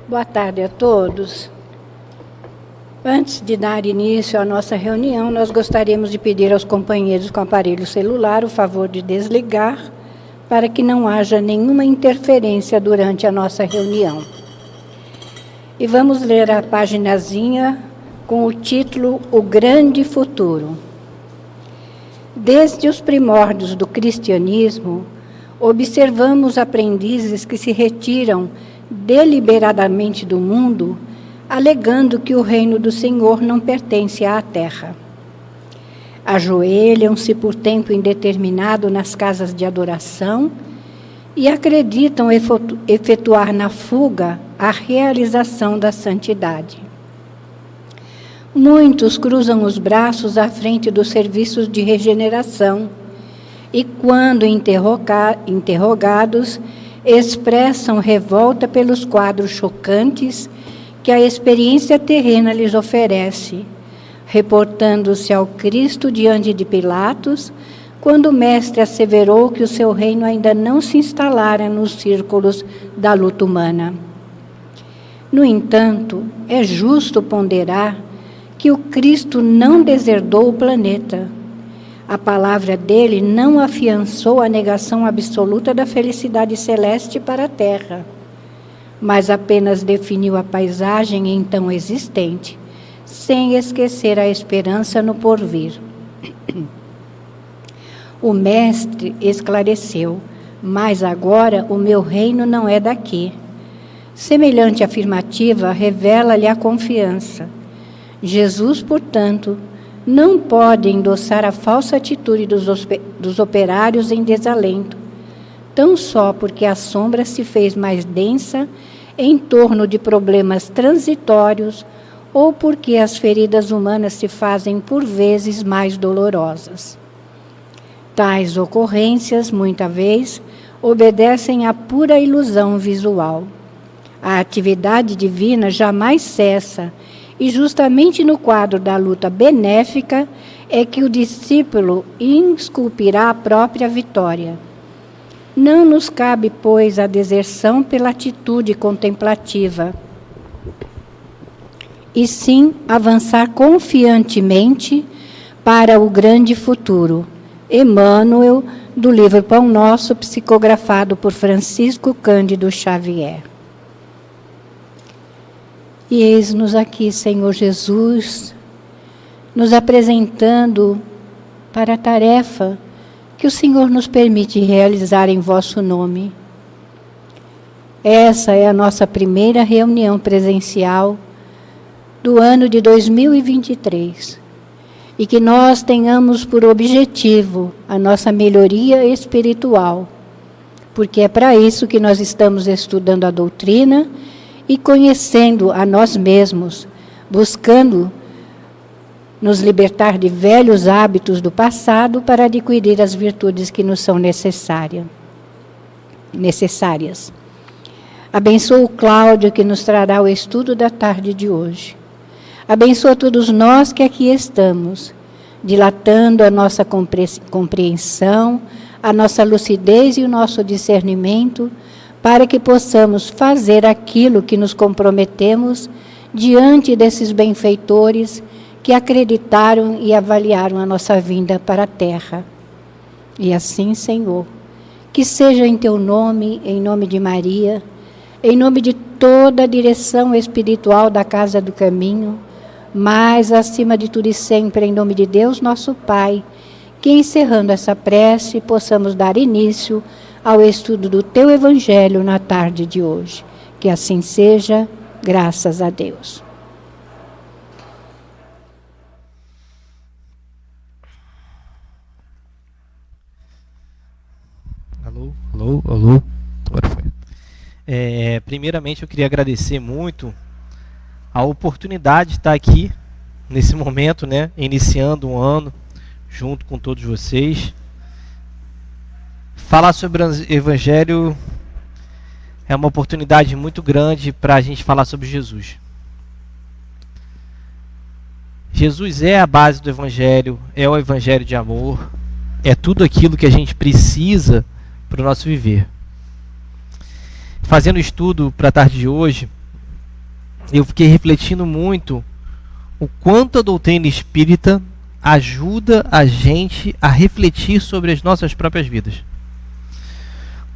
Boa tarde a todos. Antes de dar início à nossa reunião, nós gostaríamos de pedir aos companheiros com aparelho celular o favor de desligar para que não haja nenhuma interferência durante a nossa reunião. E vamos ler a paginazinha com o título O Grande Futuro. Desde os primórdios do cristianismo, observamos aprendizes que se retiram deliberadamente do mundo, alegando que o reino do Senhor não pertence à terra. Ajoelham-se por tempo indeterminado nas casas de adoração e acreditam efetuar na fuga a realização da santidade. Muitos cruzam os braços à frente dos serviços de regeneração e, quando interrogados, expressam revolta pelos quadros chocantes que a experiência terrena lhes oferece, reportando-se ao Cristo diante de Pilatos, quando o mestre asseverou que o seu reino ainda não se instalara nos círculos da luta humana. No entanto, é justo ponderar que o Cristo não deserdou o planeta. A palavra dele não afiançou a negação absoluta da felicidade celeste para a terra, mas apenas definiu a paisagem então existente, sem esquecer a esperança no porvir. O mestre esclareceu: mas agora o meu reino não é daqui. Semelhante afirmativa revela-lhe a confiança. Jesus, portanto, não pode endossar a falsa atitude dos operários em desalento, tão só porque a sombra se fez mais densa em torno de problemas transitórios ou porque as feridas humanas se fazem por vezes mais dolorosas. Tais ocorrências, muita vez, obedecem à pura ilusão visual. A atividade divina jamais cessa, e justamente no quadro da luta benéfica é que o discípulo esculpirá a própria vitória. Não nos cabe, pois, a deserção pela atitude contemplativa, e sim avançar confiantemente para o grande futuro. Emmanuel, do livro Pão Nosso, psicografado por Francisco Cândido Xavier. E eis-nos aqui, Senhor Jesus, nos apresentando para a tarefa que o Senhor nos permite realizar em vosso nome. Essa é a nossa primeira reunião presencial do ano de 2023. E que nós tenhamos por objetivo a nossa melhoria espiritual, porque é para isso que nós estamos estudando a doutrina e conhecendo a nós mesmos, buscando nos libertar de velhos hábitos do passado para adquirir as virtudes que nos são necessárias. Abençoa o Cláudio, que nos trará o estudo da tarde de hoje. Abençoa todos nós que aqui estamos, dilatando a nossa compreensão, a nossa lucidez e o nosso discernimento, para que possamos fazer aquilo que nos comprometemos diante desses benfeitores que acreditaram e avaliaram a nossa vinda para a terra. E assim, Senhor, que seja em Teu nome, em nome de Maria, em nome de toda a direção espiritual da Casa do Caminho, mas, acima de tudo e sempre, em nome de Deus, nosso Pai, que, encerrando essa prece, possamos dar início ao estudo do Teu Evangelho na tarde de hoje. Que assim seja, graças a Deus. Alô, alô, alô. Agora foi. Primeiramente, eu queria agradecer muito a oportunidade de estar aqui nesse momento, né, iniciando um ano junto com todos vocês. Falar sobre o Evangelho é uma oportunidade muito grande para a gente falar sobre Jesus. Jesus é a base do Evangelho, é o Evangelho de amor, é tudo aquilo que a gente precisa para o nosso viver. fazendo estudo para a tarde de hoje, eu fiquei refletindo muito o quanto a doutrina espírita ajuda a gente a refletir sobre as nossas próprias vidas.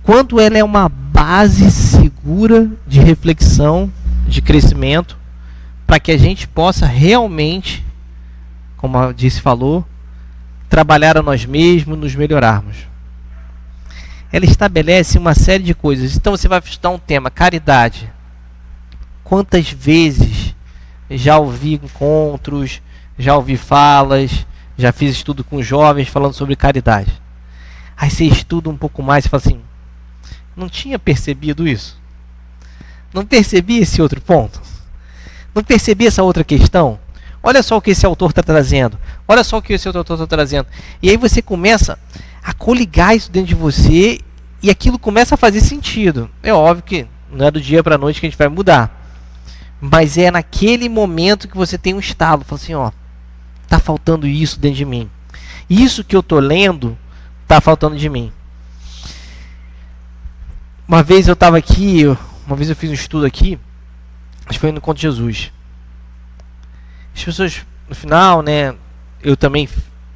Quanto ela é uma base segura de reflexão, de crescimento, para que a gente possa realmente, como a Disse falou, trabalhar a nós mesmos, nos melhorarmos. Ela estabelece uma série de coisas. Então você vai estudar um tema, caridade. Quantas vezes já ouvi encontros, já ouvi falas, já fiz estudo com jovens falando sobre caridade. Aí você estuda um pouco mais e fala assim, não tinha percebido isso? Não percebi esse outro ponto? Não percebi essa outra questão? Olha só o que esse autor está trazendo. Olha só o que esse outro autor está trazendo. E aí você começa a coligar isso dentro de você e aquilo começa a fazer sentido. É óbvio que não é do dia para a noite que a gente vai mudar. Mas é naquele momento que você tem um estalo. Fala assim, ó, está faltando isso dentro de mim. Isso que eu estou lendo está faltando de mim. Uma vez eu estava aqui, uma vez eu fiz um estudo aqui, acho que foi no Encontro de Jesus. As pessoas, no final, né, eu também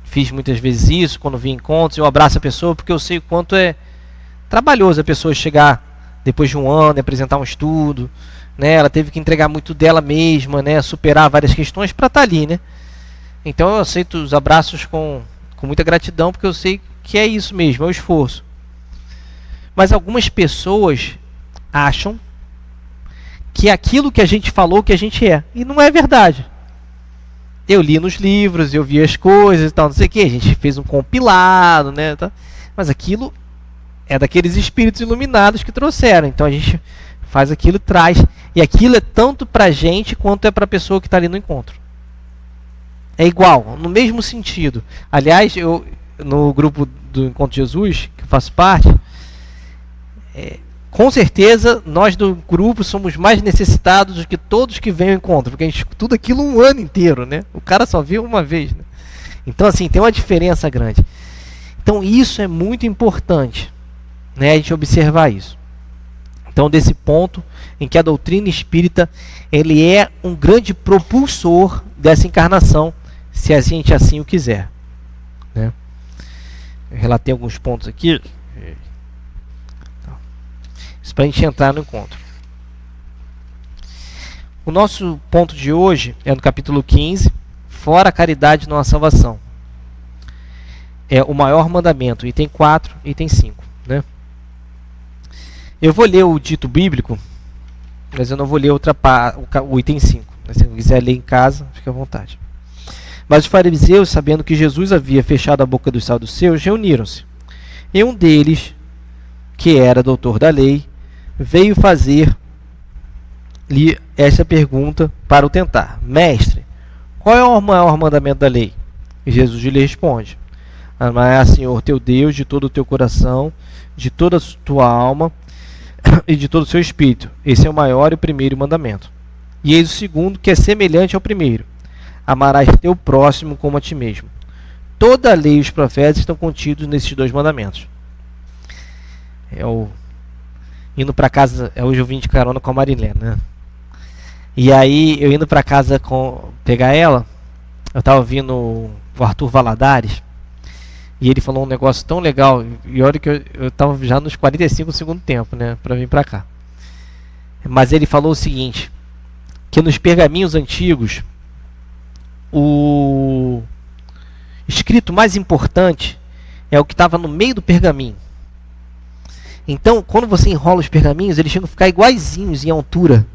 fiz muitas vezes isso, quando vi encontros, eu abraço a pessoa, porque eu sei o quanto é trabalhoso a pessoa chegar depois de um ano e apresentar um estudo, né, ela teve que entregar muito dela mesma, né, superar várias questões para estar ali, né. Então eu aceito os abraços com muita gratidão, porque eu sei que é isso mesmo, é o esforço. Mas algumas pessoas acham que é aquilo que a gente falou que a gente é. E não é verdade. Eu li nos livros, eu vi as coisas e tal, não sei o que. A gente fez um compilado, né? Tá? Mas aquilo é daqueles espíritos iluminados que trouxeram. Então a gente faz aquilo e traz. E aquilo é tanto pra gente quanto é pra pessoa que está ali no encontro. É igual, no mesmo sentido. Aliás, eu no grupo do Encontro de Jesus, que eu faço parte, com certeza nós do grupo somos mais necessitados do que todos que vêm ao encontro, porque a gente estuda aquilo um ano inteiro, né? O cara só viu uma vez, né? Então assim, tem uma diferença grande. Então isso é muito importante, né, a gente observar isso. Então desse ponto em que a doutrina espírita, ele é um grande propulsor dessa encarnação, se a gente assim o quiser, né? Eu relatei alguns pontos aqui. Isso para a gente entrar no encontro. O nosso ponto de hoje é no capítulo 15, fora a caridade não há salvação. É o maior mandamento, item 4, item 5. Né? Eu vou ler o dito bíblico, mas eu não vou ler o item 5. Se você quiser ler em casa, fique à vontade. Mas os fariseus, sabendo que Jesus havia fechado a boca dos saduceus, reuniram-se. E um deles, que era doutor da lei, veio fazer-lhe esta pergunta para o tentar. Mestre, qual é o maior mandamento da lei? E Jesus lhe responde: amarás, Senhor teu Deus, de todo o teu coração, de toda a tua alma e de todo o seu espírito. Esse é o maior e o primeiro mandamento. E eis o segundo, que é semelhante ao primeiro: amarás teu próximo como a ti mesmo. Toda a lei e os profetas estão contidos nesses dois mandamentos. Indo para casa, hoje eu vim de carona com a Marilena, né? E aí, eu indo para casa pegar ela, eu tava ouvindo o Arthur Valadares, e ele falou um negócio tão legal, e olha que eu tava já nos 45 do segundo tempo, né, para vir para cá. Mas ele falou o seguinte, que nos pergaminhos antigos, o escrito mais importante é o que estava no meio do pergaminho. Então, quando você enrola os pergaminhos, eles chegam a ficar iguaizinhos em altura,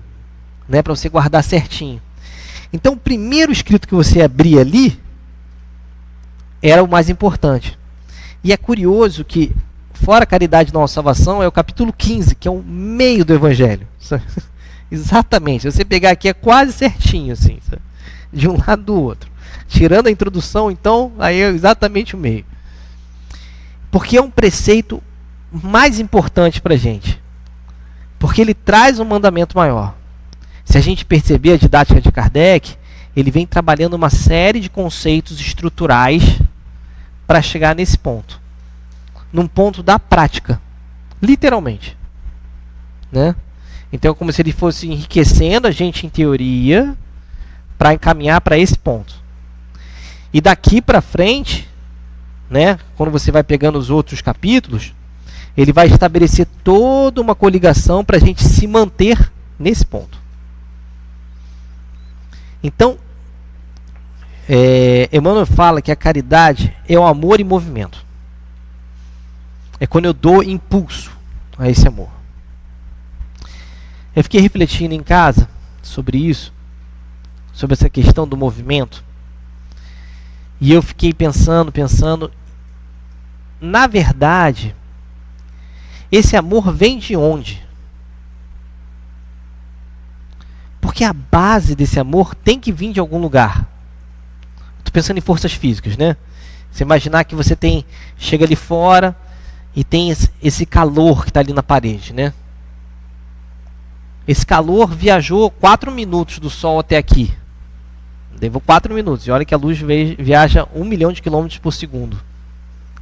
né, para você guardar certinho. Então, o primeiro escrito que você abria ali era o mais importante. E é curioso que, fora a caridade não há salvação, é o capítulo 15, que é o meio do Evangelho. Exatamente. Se você pegar aqui, é quase certinho, assim, de um lado do outro. Tirando a introdução, então, aí é exatamente o meio. Porque é um preceito mais importante para a gente, porque ele traz um mandamento maior. Se a gente perceber a didática de Kardec, ele vem trabalhando uma série de conceitos estruturais para chegar nesse ponto, num ponto da prática, literalmente, né? Então é como se ele fosse enriquecendo a gente em teoria para encaminhar para esse ponto. E daqui para frente, né, quando você vai pegando os outros capítulos, ele vai estabelecer toda uma coligação para a gente se manter nesse ponto. Então, Emmanuel fala que a caridade é o amor em movimento. É quando eu dou impulso a esse amor. Eu fiquei refletindo em casa sobre isso, sobre essa questão do movimento. E eu fiquei pensando, na verdade, esse amor vem de onde? Porque a base desse amor tem que vir de algum lugar. Estou pensando em forças físicas, né? Você imaginar que você chega ali fora e tem esse calor que está ali na parede, né? Esse calor viajou 4 minutos do Sol até aqui. Levou 4 minutos. E olha que a luz viaja 1 milhão de quilômetros por segundo.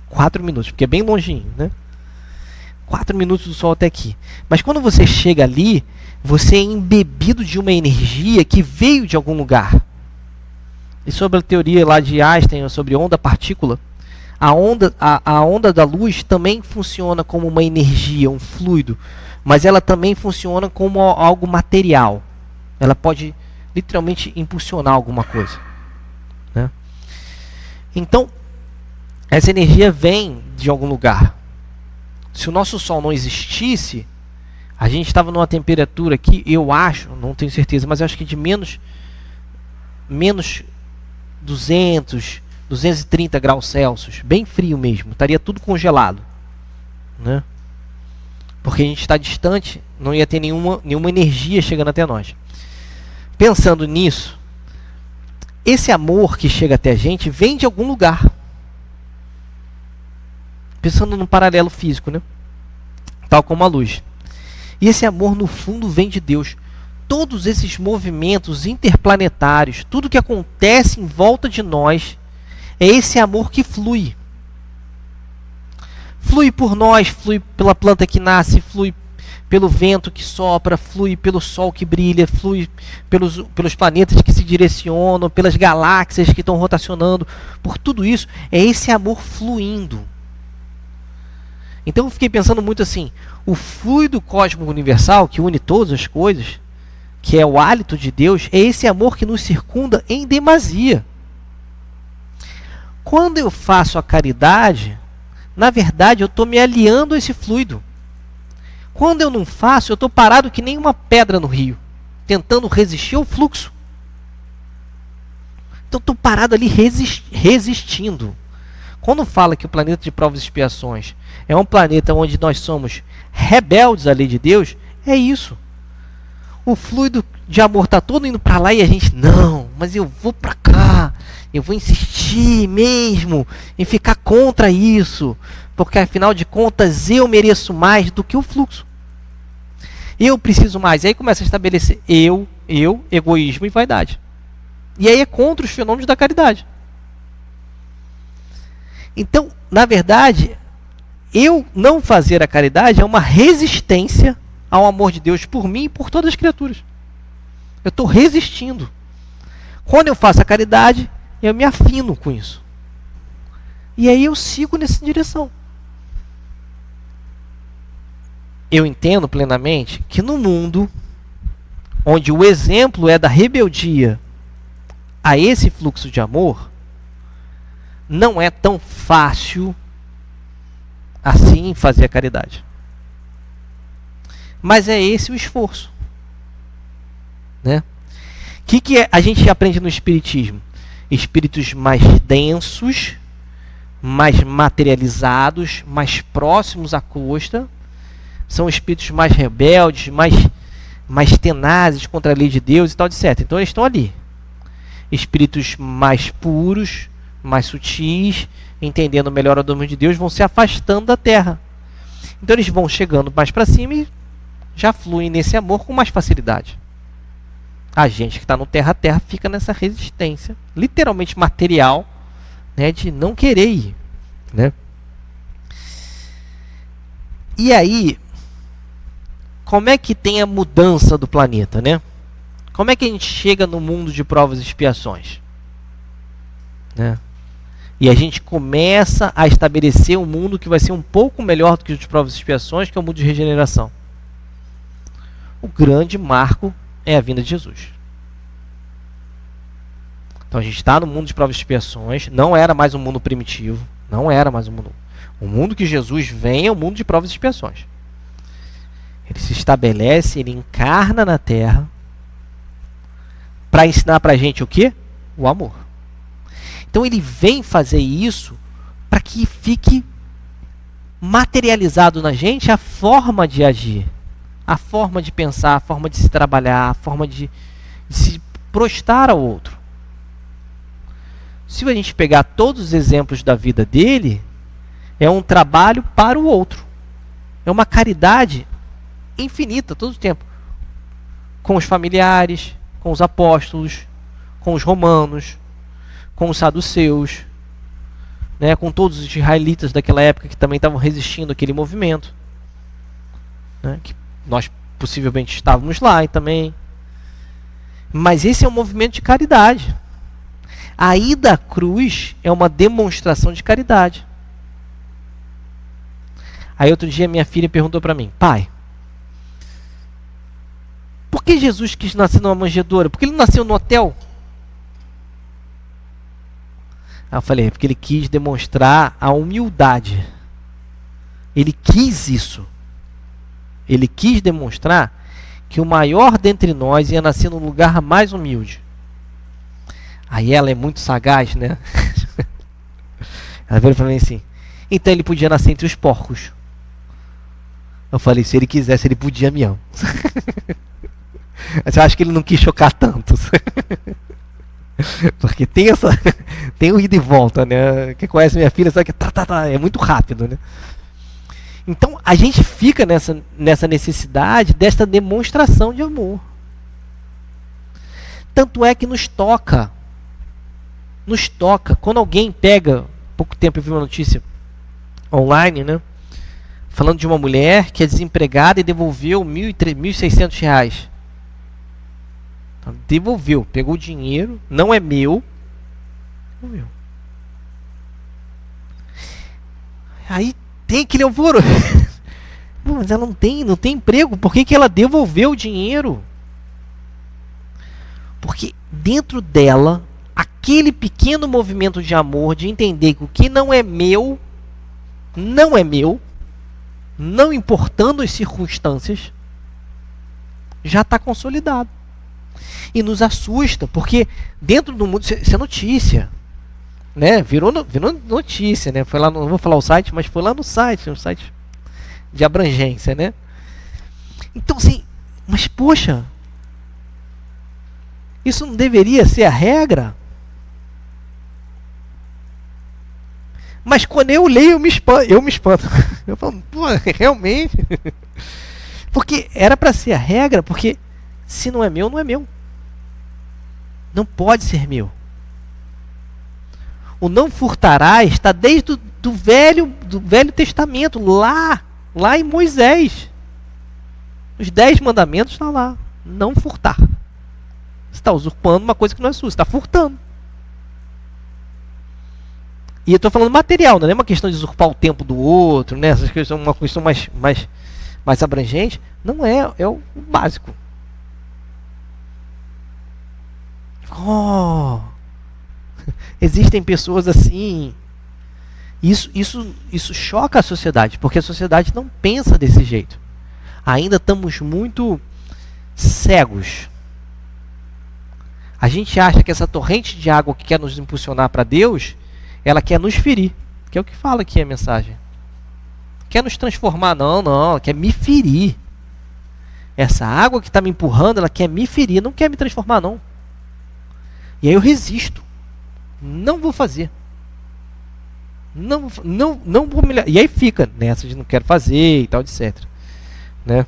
4 minutos, porque é bem longinho, né? 4 minutos do Sol até aqui. Mas quando você chega ali, você é embebido de uma energia que veio de algum lugar. E sobre a teoria lá de Einstein, sobre onda-partícula, a onda da luz também funciona como uma energia, um fluido. Mas ela também funciona como algo material. Ela pode literalmente impulsionar alguma coisa, né? Então, essa energia vem de algum lugar. Se o nosso Sol não existisse, a gente estava numa temperatura aqui, eu acho, não tenho certeza, mas eu acho que de menos 200, 230 graus Celsius, bem frio mesmo, estaria tudo congelado, né? Porque a gente está distante, não ia ter nenhuma energia chegando até nós. Pensando nisso, esse amor que chega até a gente vem de algum lugar. Pensando num paralelo físico, né? Tal como a luz. E esse amor, no fundo, vem de Deus. Todos esses movimentos interplanetários, tudo que acontece em volta de nós, é esse amor que flui. Flui por nós, flui pela planta que nasce, flui pelo vento que sopra, flui pelo sol que brilha, flui pelos planetas que se direcionam, pelas galáxias que estão rotacionando. Por tudo isso, é esse amor fluindo. Então eu fiquei pensando muito assim, o fluido cósmico universal que une todas as coisas, que é o hálito de Deus, é esse amor que nos circunda em demasia. Quando eu faço a caridade, na verdade eu estou me aliando a esse fluido. Quando eu não faço, eu estou parado que nem uma pedra no rio, tentando resistir ao fluxo. Então estou parado ali resistindo. Quando fala que o planeta de provas e expiações é um planeta onde nós somos rebeldes à lei de Deus, é isso. O fluido de amor está todo indo para lá e a gente, não, mas eu vou para cá. Eu vou insistir mesmo em ficar contra isso, porque afinal de contas eu mereço mais do que o fluxo. Eu preciso mais. E aí começa a estabelecer eu, egoísmo e vaidade. E aí é contra os fenômenos da caridade. Então, na verdade, eu não fazer a caridade é uma resistência ao amor de Deus por mim e por todas as criaturas. Eu estou resistindo. Quando eu faço a caridade, eu me afino com isso. E aí eu sigo nessa direção. Eu entendo plenamente que no mundo onde o exemplo é da rebeldia a esse fluxo de amor, não é tão fácil assim fazer a caridade. Mas é esse o esforço, né? O que a gente aprende no Espiritismo? Espíritos mais densos, mais materializados, mais próximos à costa, são espíritos mais rebeldes, mais tenazes contra a lei de Deus e tal, etc. Então eles estão ali. Espíritos mais puros, mais sutis, entendendo melhor a domínio de Deus, vão se afastando da terra. Então eles vão chegando mais para cima e já fluem nesse amor com mais facilidade. A gente que está no terra a terra fica nessa resistência, literalmente material, né, de não querer ir, né? E aí, como é que tem a mudança do planeta, né? Como é que a gente chega no mundo de provas e expiações? Né? E a gente começa a estabelecer um mundo que vai ser um pouco melhor do que o de provas e expiações, que é o mundo de regeneração. O grande marco é a vinda de Jesus. Então a gente está no mundo de provas e expiações, não era mais um mundo primitivo, não era mais um mundo. O mundo que Jesus vem é o mundo de provas e expiações. Ele se estabelece, ele encarna na Terra para ensinar para a gente o quê? O amor. Então ele vem fazer isso para que fique materializado na gente a forma de agir, a forma de pensar, a forma de se trabalhar, a forma de se prostrar ao outro. Se a gente pegar todos os exemplos da vida dele, é um trabalho para o outro. É uma caridade infinita, todo o tempo. Com os familiares, com os apóstolos, com os romanos, com os saduceus, né, com todos os israelitas daquela época que também estavam resistindo àquele movimento, né, que nós possivelmente estávamos lá e também. Mas esse é um movimento de caridade. A ida à cruz é uma demonstração de caridade. Aí outro dia minha filha perguntou para mim: pai, por que Jesus quis nascer numa manjedoura? Por que ele não nasceu no hotel? Aí eu falei: porque ele quis demonstrar a humildade. Ele quis isso. Ele quis demonstrar que o maior dentre nós ia nascer no lugar mais humilde. Aí ela é muito sagaz, né? Ela veio para mim assim: então ele podia nascer entre os porcos. Eu falei: se ele quisesse, ele podia mesmo. Mas eu acho que ele não quis chocar tanto. Porque tem o ida e volta, né? Quem conhece minha filha sabe que é muito rápido, né? Então a gente fica nessa necessidade desta demonstração de amor. Tanto é que nos toca. Quando alguém pega, pouco tempo eu vi uma notícia online, né? Falando de uma mulher que é desempregada e devolveu R$1.600. Devolveu, pegou o dinheiro, não é meu, devolveu. Aí tem aquele alvoroço. Mas ela não tem emprego, por que ela devolveu o dinheiro? Porque dentro dela, aquele pequeno movimento de amor, de entender que o que não é meu, não é meu, não importando as circunstâncias, já está consolidado. E nos assusta, porque dentro do mundo, isso é notícia, né? Virou notícia, né? Foi lá, não vou falar o site, mas foi lá no site, um site de abrangência, né? Então assim, mas poxa, isso não deveria ser a regra? Mas quando eu leio, eu me espanto. Eu falo: pô, realmente? Porque era para ser a regra, porque se não é meu, não é meu. Não pode ser meu. O não furtarás está desde do Velho Testamento, lá em Moisés. Os 10 mandamentos estão lá. Não furtar. Você está usurpando uma coisa que não é sua, você está furtando. E eu estou falando material, não é uma questão de usurpar o tempo do outro, né? Essas coisas são uma questão mais abrangente. Não é, é o básico. Oh, existem pessoas assim. Isso choca a sociedade, porque a sociedade não pensa desse jeito. Ainda estamos muito cegos. A gente acha que essa torrente de água que quer nos impulsionar para Deus, ela quer nos ferir, que é o que fala aqui a mensagem. Quer nos transformar? Não, ela quer me ferir. Essa água que está me empurrando, ela quer me ferir, não quer me transformar, não. E aí eu resisto. Não vou fazer. Não vou me... E aí fica nessa de não quero fazer e tal, etc. Né?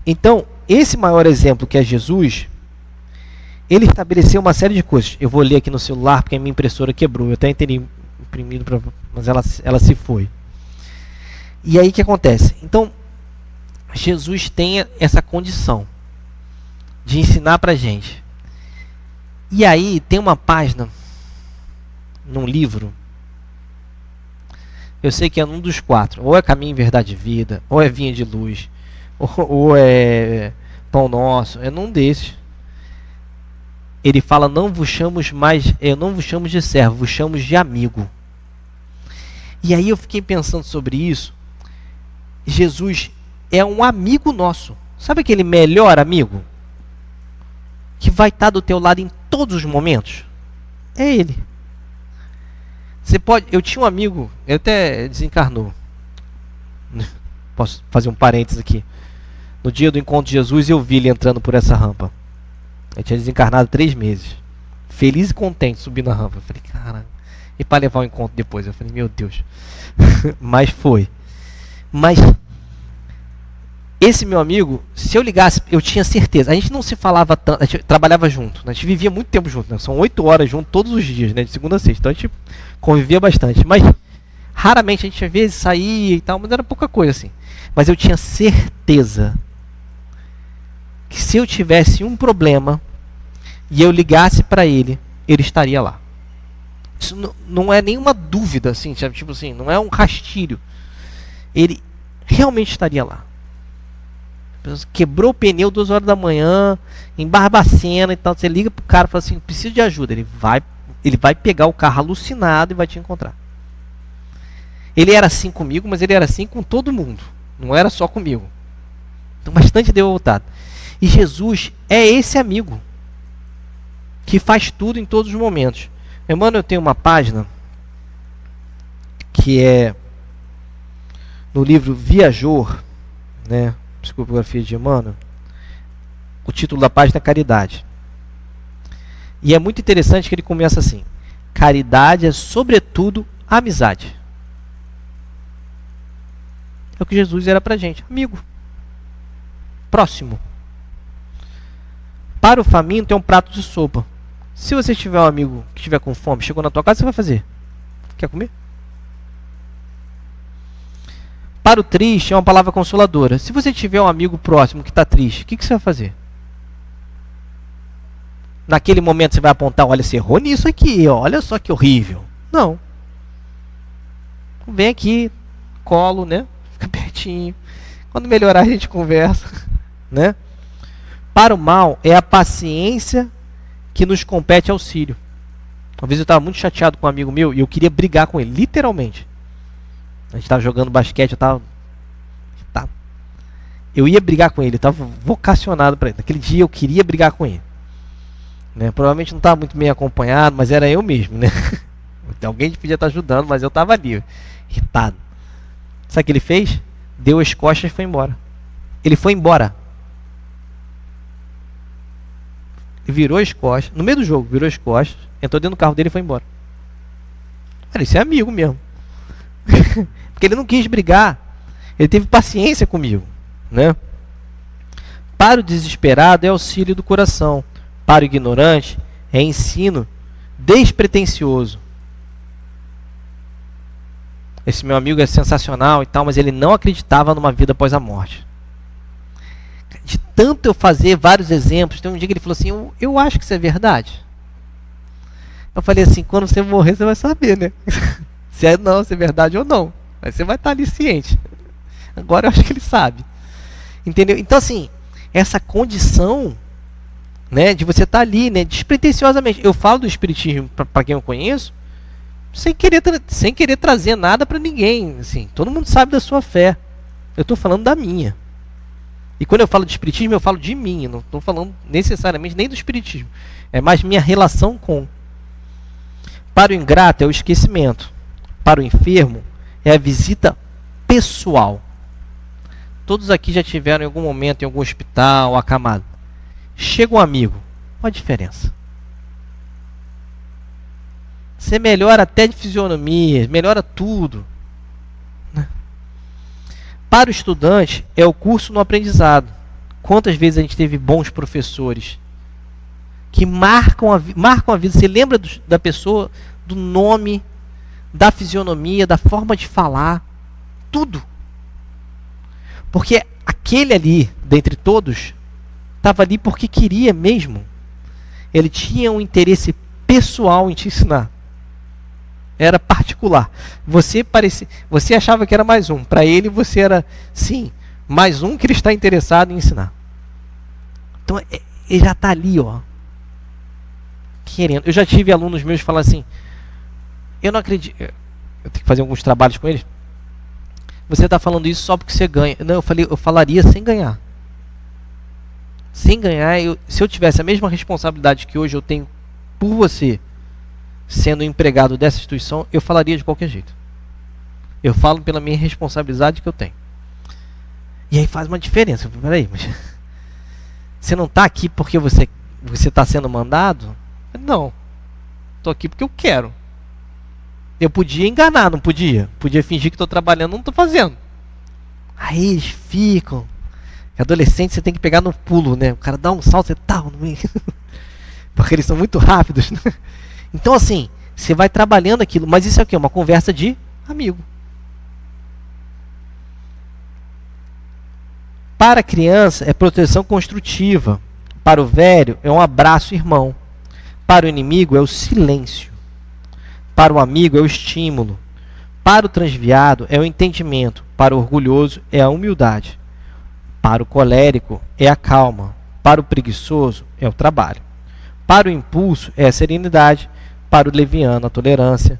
Então, esse maior exemplo que é Jesus, ele estabeleceu uma série de coisas. Eu vou ler aqui no celular porque a minha impressora quebrou. Eu até teria imprimido, mas ela se foi. E aí o que acontece? Então, Jesus tem essa condição de ensinar pra gente. E aí tem uma página num livro, eu sei que é um dos 4, ou é Caminho, Verdade e Vida, ou é Vinha de Luz, ou é Pão Nosso, é num desses. Ele fala: não vos chamamos mais, eu não vos chamo de servo, vos chamo de amigo. E aí eu fiquei pensando sobre isso. Jesus é um amigo nosso. Sabe aquele melhor amigo? Que vai estar do teu lado em todos os momentos? É ele. Você pode... Eu tinha um amigo, ele até desencarnou. Posso fazer um parênteses aqui. No dia do encontro de Jesus, eu vi ele entrando por essa rampa. Ele tinha desencarnado 3 meses. Feliz e contente, subindo a rampa. Eu falei, cara... E para levar o encontro depois? Eu falei, meu Deus. Mas foi. Mas... esse meu amigo, se eu ligasse, eu tinha certeza. A gente não se falava tanto, a gente trabalhava junto, né? A gente vivia muito tempo junto, né? São 8 horas junto todos os dias, né? De segunda a sexta. Então a gente convivia bastante. Mas raramente a gente às vezes saía e tal, mas era pouca coisa assim. Mas eu tinha certeza que se eu tivesse um problema e eu ligasse para ele, ele estaria lá. Isso não é nenhuma dúvida, assim, tipo assim, não é um rastilho. Ele realmente estaria lá. Quebrou o pneu 2 horas da manhã, em Barbacena e tal. Você liga pro cara e fala assim, preciso de ajuda. Ele vai pegar o carro alucinado e vai te encontrar. Ele era assim comigo, mas ele era assim com todo mundo. Não era só comigo. Então, bastante devoltado. E Jesus é esse amigo que faz tudo em todos os momentos. Emmanuel tem uma página que é no livro Viajor, né? Psicografia de Emmanuel. O título da página é Caridade. E é muito interessante que ele começa assim: caridade é sobretudo amizade. É o que Jesus era pra gente, amigo, próximo. Para o faminto é um prato de sopa. Se você tiver um amigo que estiver com fome, chegou na tua casa, você vai fazer? Quer comer? Para o triste é uma palavra consoladora. Se você tiver um amigo próximo que está triste, o que você vai fazer? Naquele momento você vai apontar, olha, você errou nisso aqui, olha só que horrível. Não. Vem aqui, colo, né? Fica pertinho. Quando melhorar a gente conversa, né? Para o mal é a paciência que nos compete auxílio. Uma vez eu estava muito chateado com um amigo meu e eu queria brigar com ele, literalmente. A gente estava jogando basquete, eu ia brigar com ele, eu estava vocacionado para ele. Naquele dia eu queria brigar com ele, né? Provavelmente não estava muito bem acompanhado, mas era eu mesmo, né? Alguém podia estar ajudando, mas eu estava ali, irritado. Sabe o que ele fez? Deu as costas e foi embora. Ele foi embora. Ele virou as costas, no meio do jogo, virou as costas, entrou dentro do carro dele e foi embora. Cara, isso é amigo mesmo. Porque ele não quis brigar. Ele teve paciência comigo, né? Para o desesperado é auxílio do coração. Para o ignorante é ensino despretensioso. Esse meu amigo é sensacional e tal, mas ele não acreditava numa vida após a morte. De tanto eu fazer vários exemplos, tem um dia que ele falou assim, eu acho que isso é verdade. Eu falei assim, quando você morrer você vai saber, né? Se é verdade ou não. Mas você vai estar ali ciente. Agora eu acho que ele sabe. Entendeu? Então assim, essa condição, né, de você estar ali, né, despretensiosamente. Eu falo do espiritismo para quem eu conheço, sem querer trazer nada para ninguém. Assim, todo mundo sabe da sua fé. Eu estou falando da minha. E quando eu falo de espiritismo, eu falo de mim. Eu não estou falando necessariamente nem do espiritismo. É mais minha relação com. Para o ingrato é o esquecimento. Para o enfermo é a visita pessoal. Todos aqui já tiveram em algum momento em algum hospital, acamado. Chega um amigo. Qual a diferença? Você melhora até de fisionomia, melhora tudo. Né? Para o estudante é o curso no aprendizado. Quantas vezes a gente teve bons professores que marcam a vida. Você lembra da pessoa, do nome, da fisionomia, da forma de falar, tudo. Porque aquele ali, dentre todos, estava ali porque queria mesmo. Ele tinha um interesse pessoal em te ensinar. Era particular. Você achava que era mais um. Para ele, você era, sim, mais um que ele está interessado em ensinar. Então, ele já está ali, ó, querendo. Eu já tive alunos meus que falam assim, eu não acredito, eu tenho que fazer alguns trabalhos com eles. Você está falando isso só porque você ganha. Não, eu falaria sem ganhar. Sem ganhar, se eu tivesse a mesma responsabilidade que hoje eu tenho por você, sendo empregado dessa instituição, eu falaria de qualquer jeito. Eu falo pela minha responsabilidade que eu tenho. E aí faz uma diferença. Peraí, mas você não está aqui porque você está sendo mandado? Não. Estou aqui porque eu quero. Eu podia enganar, não podia? Podia fingir que estou trabalhando, não estou fazendo. Aí eles ficam. Adolescente você tem que pegar no pulo, né? O cara dá um salto, você tá no meio. Porque eles são muito rápidos, né? Então assim, você vai trabalhando aquilo. Mas isso é o quê? Uma conversa de amigo. Para a criança é proteção construtiva. Para o velho é um abraço irmão. Para o inimigo é o silêncio. Para o amigo é o estímulo. Para o transviado é o entendimento. Para o orgulhoso é a humildade. Para o colérico é a calma. Para o preguiçoso é o trabalho. Para o impulso é a serenidade. Para o leviano a tolerância.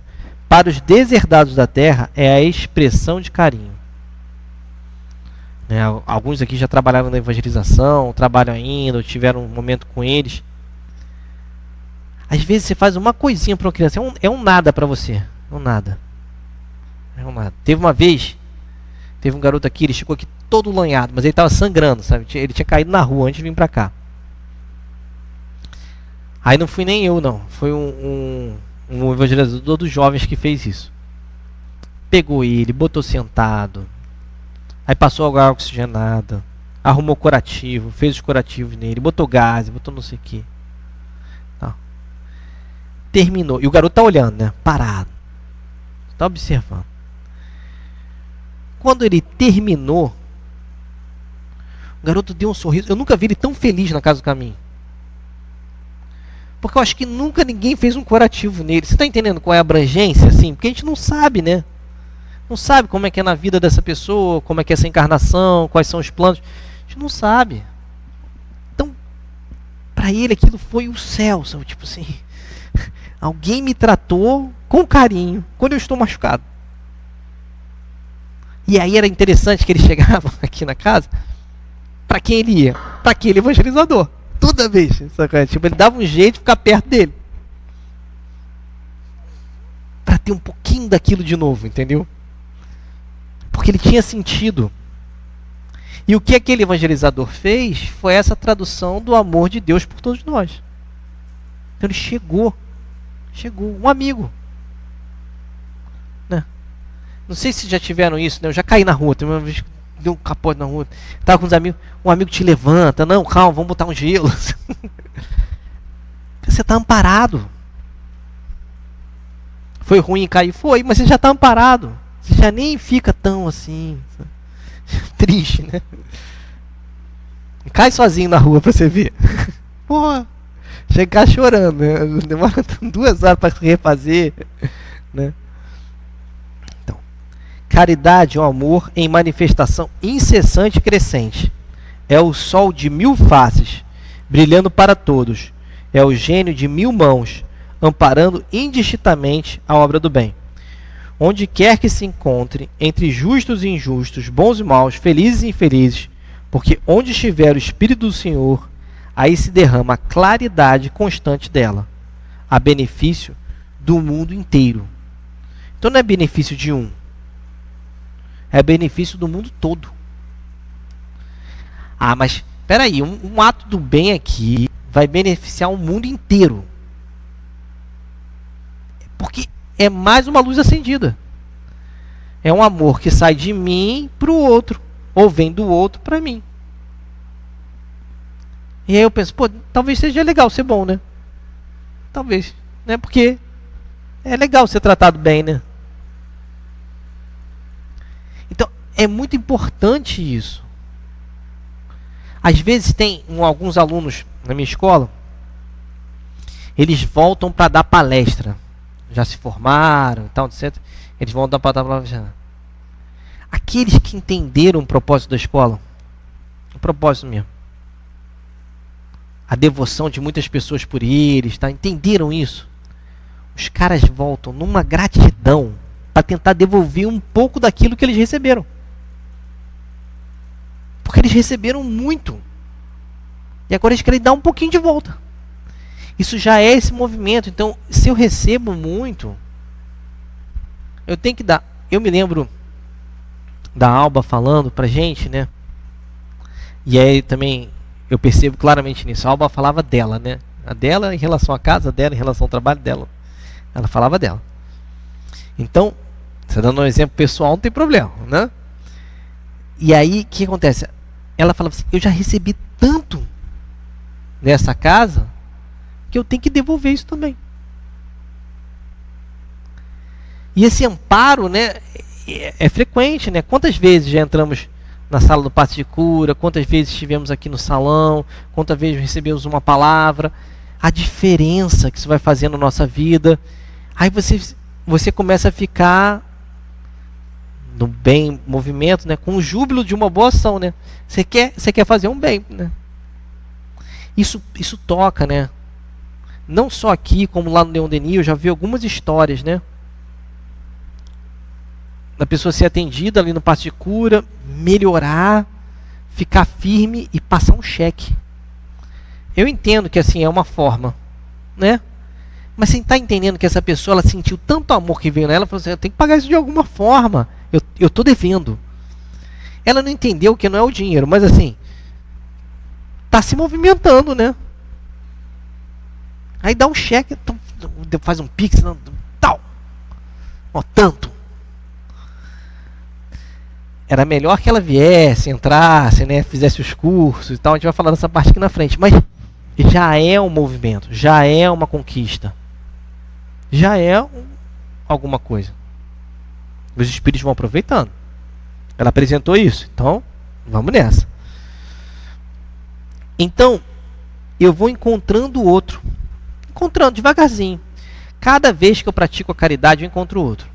Para os deserdados da terra é a expressão de carinho. Alguns aqui já trabalharam na evangelização, trabalham ainda, ou tiveram um momento com eles. Às vezes você faz uma coisinha para uma criança, é um nada para você. É um nada. Teve uma vez, teve um garoto aqui, ele chegou aqui todo lanhado, mas ele estava sangrando, sabe? Ele tinha caído na rua antes de vir para cá. Aí não fui nem eu, não. Foi um evangelizador dos jovens que fez isso. Pegou ele, botou sentado. Aí passou água oxigenada. Arrumou curativo, fez os curativos nele, botou gás, botou não sei o que. Terminou. E o garoto tá olhando, né? Parado. Tá observando. Quando ele terminou, o garoto deu um sorriso. Eu nunca vi ele tão feliz na Casa do Caminho. Porque eu acho que nunca ninguém fez um curativo nele. Você tá entendendo qual é a abrangência, assim? Porque a gente não sabe, né? Não sabe como é que é na vida dessa pessoa, como é que é essa encarnação, quais são os planos. A gente não sabe. Então, para ele aquilo foi o céu, sabe? Tipo assim, alguém me tratou com carinho quando eu estou machucado. E aí era interessante que ele chegava aqui na casa, para quem ele ia? Para aquele evangelizador. Toda vez. Sabe? Tipo, ele dava um jeito de ficar perto dele. Para ter um pouquinho daquilo de novo, entendeu? Porque ele tinha sentido. E o que aquele evangelizador fez foi essa tradução do amor de Deus por todos nós. Então ele chegou, um amigo. Né? Não sei se já tiveram isso, né? Eu já caí na rua, tem uma vez que deu um capote na rua. Estava com uns amigos, um amigo te levanta, não, calma, vamos botar um gelo. Você está amparado. Foi ruim cair? Foi, mas você já está amparado. Você já nem fica tão assim, triste, né? Cai sozinho na rua pra você ver. Porra, chegar chorando, né? Demora 2 horas para se refazer, né? Então, caridade é um amor em manifestação incessante e crescente. É o sol de 1000 faces, brilhando para todos. É o gênio de 1000 mãos, amparando indistintamente a obra do bem. Onde quer que se encontre, entre justos e injustos, bons e maus, felizes e infelizes, porque onde estiver o Espírito do Senhor, aí se derrama a claridade constante dela, a benefício do mundo inteiro. Então não é benefício de um, é benefício do mundo todo. Ah, mas espera aí, um ato do bem aqui vai beneficiar o mundo inteiro. Porque é mais uma luz acendida. É um amor que sai de mim para o outro, ou vem do outro para mim. E aí eu penso, pô, talvez seja legal ser bom, né? Talvez, né? Porque é legal ser tratado bem, né? Então, é muito importante isso. Às vezes tem alguns alunos na minha escola, eles voltam para dar palestra. Já se formaram, tal, etc. Eles vão dar palestra. Aqueles que entenderam o propósito da escola, o propósito mesmo, a devoção de muitas pessoas por eles, tá? Entenderam isso? Os caras voltam numa gratidão para tentar devolver um pouco daquilo que eles receberam. Porque eles receberam muito. E agora eles querem dar um pouquinho de volta. Isso já é esse movimento. Então, se eu recebo muito, eu tenho que dar. Eu me lembro da Alba falando pra gente, né? E aí também eu percebo claramente nisso. A Alba falava dela, né? A dela em relação à casa dela, em relação ao trabalho dela. Ela falava dela. Então, você dando um exemplo pessoal, não tem problema, né? E aí, o que acontece? Ela falava assim, eu já recebi tanto nessa casa que eu tenho que devolver isso também. E esse amparo, né, é frequente, né? Quantas vezes já entramos na sala do passe de cura, quantas vezes estivemos aqui no salão, quantas vezes recebemos uma palavra, a diferença que isso vai fazer na nossa vida. Aí você começa a ficar no bem movimento, né, com o júbilo de uma boa ação, né? Você quer fazer um bem, né? Isso toca, né? Não só aqui, como lá no Leon Denis, eu já vi algumas histórias, né? Da pessoa ser atendida ali no passe de cura, melhorar, ficar firme e passar um cheque. Eu entendo que assim é uma forma, né? Mas você está entendendo que essa pessoa, ela sentiu tanto amor que veio nela, ela falou assim, eu tenho que pagar isso de alguma forma. Eu estou devendo. Ela não entendeu que não é o dinheiro, mas assim, está se movimentando, né? Aí dá um cheque, faz um pix, tal. Ó, tanto. Era melhor que ela viesse, entrasse, né, fizesse os cursos e tal. A gente vai falar dessa parte aqui na frente. Mas já é um movimento, já é uma conquista. Já é alguma coisa. Os espíritos vão aproveitando. Ela apresentou isso, então vamos nessa. Então, eu vou encontrando o outro. Encontrando devagarzinho. Cada vez que eu pratico a caridade, eu encontro o outro.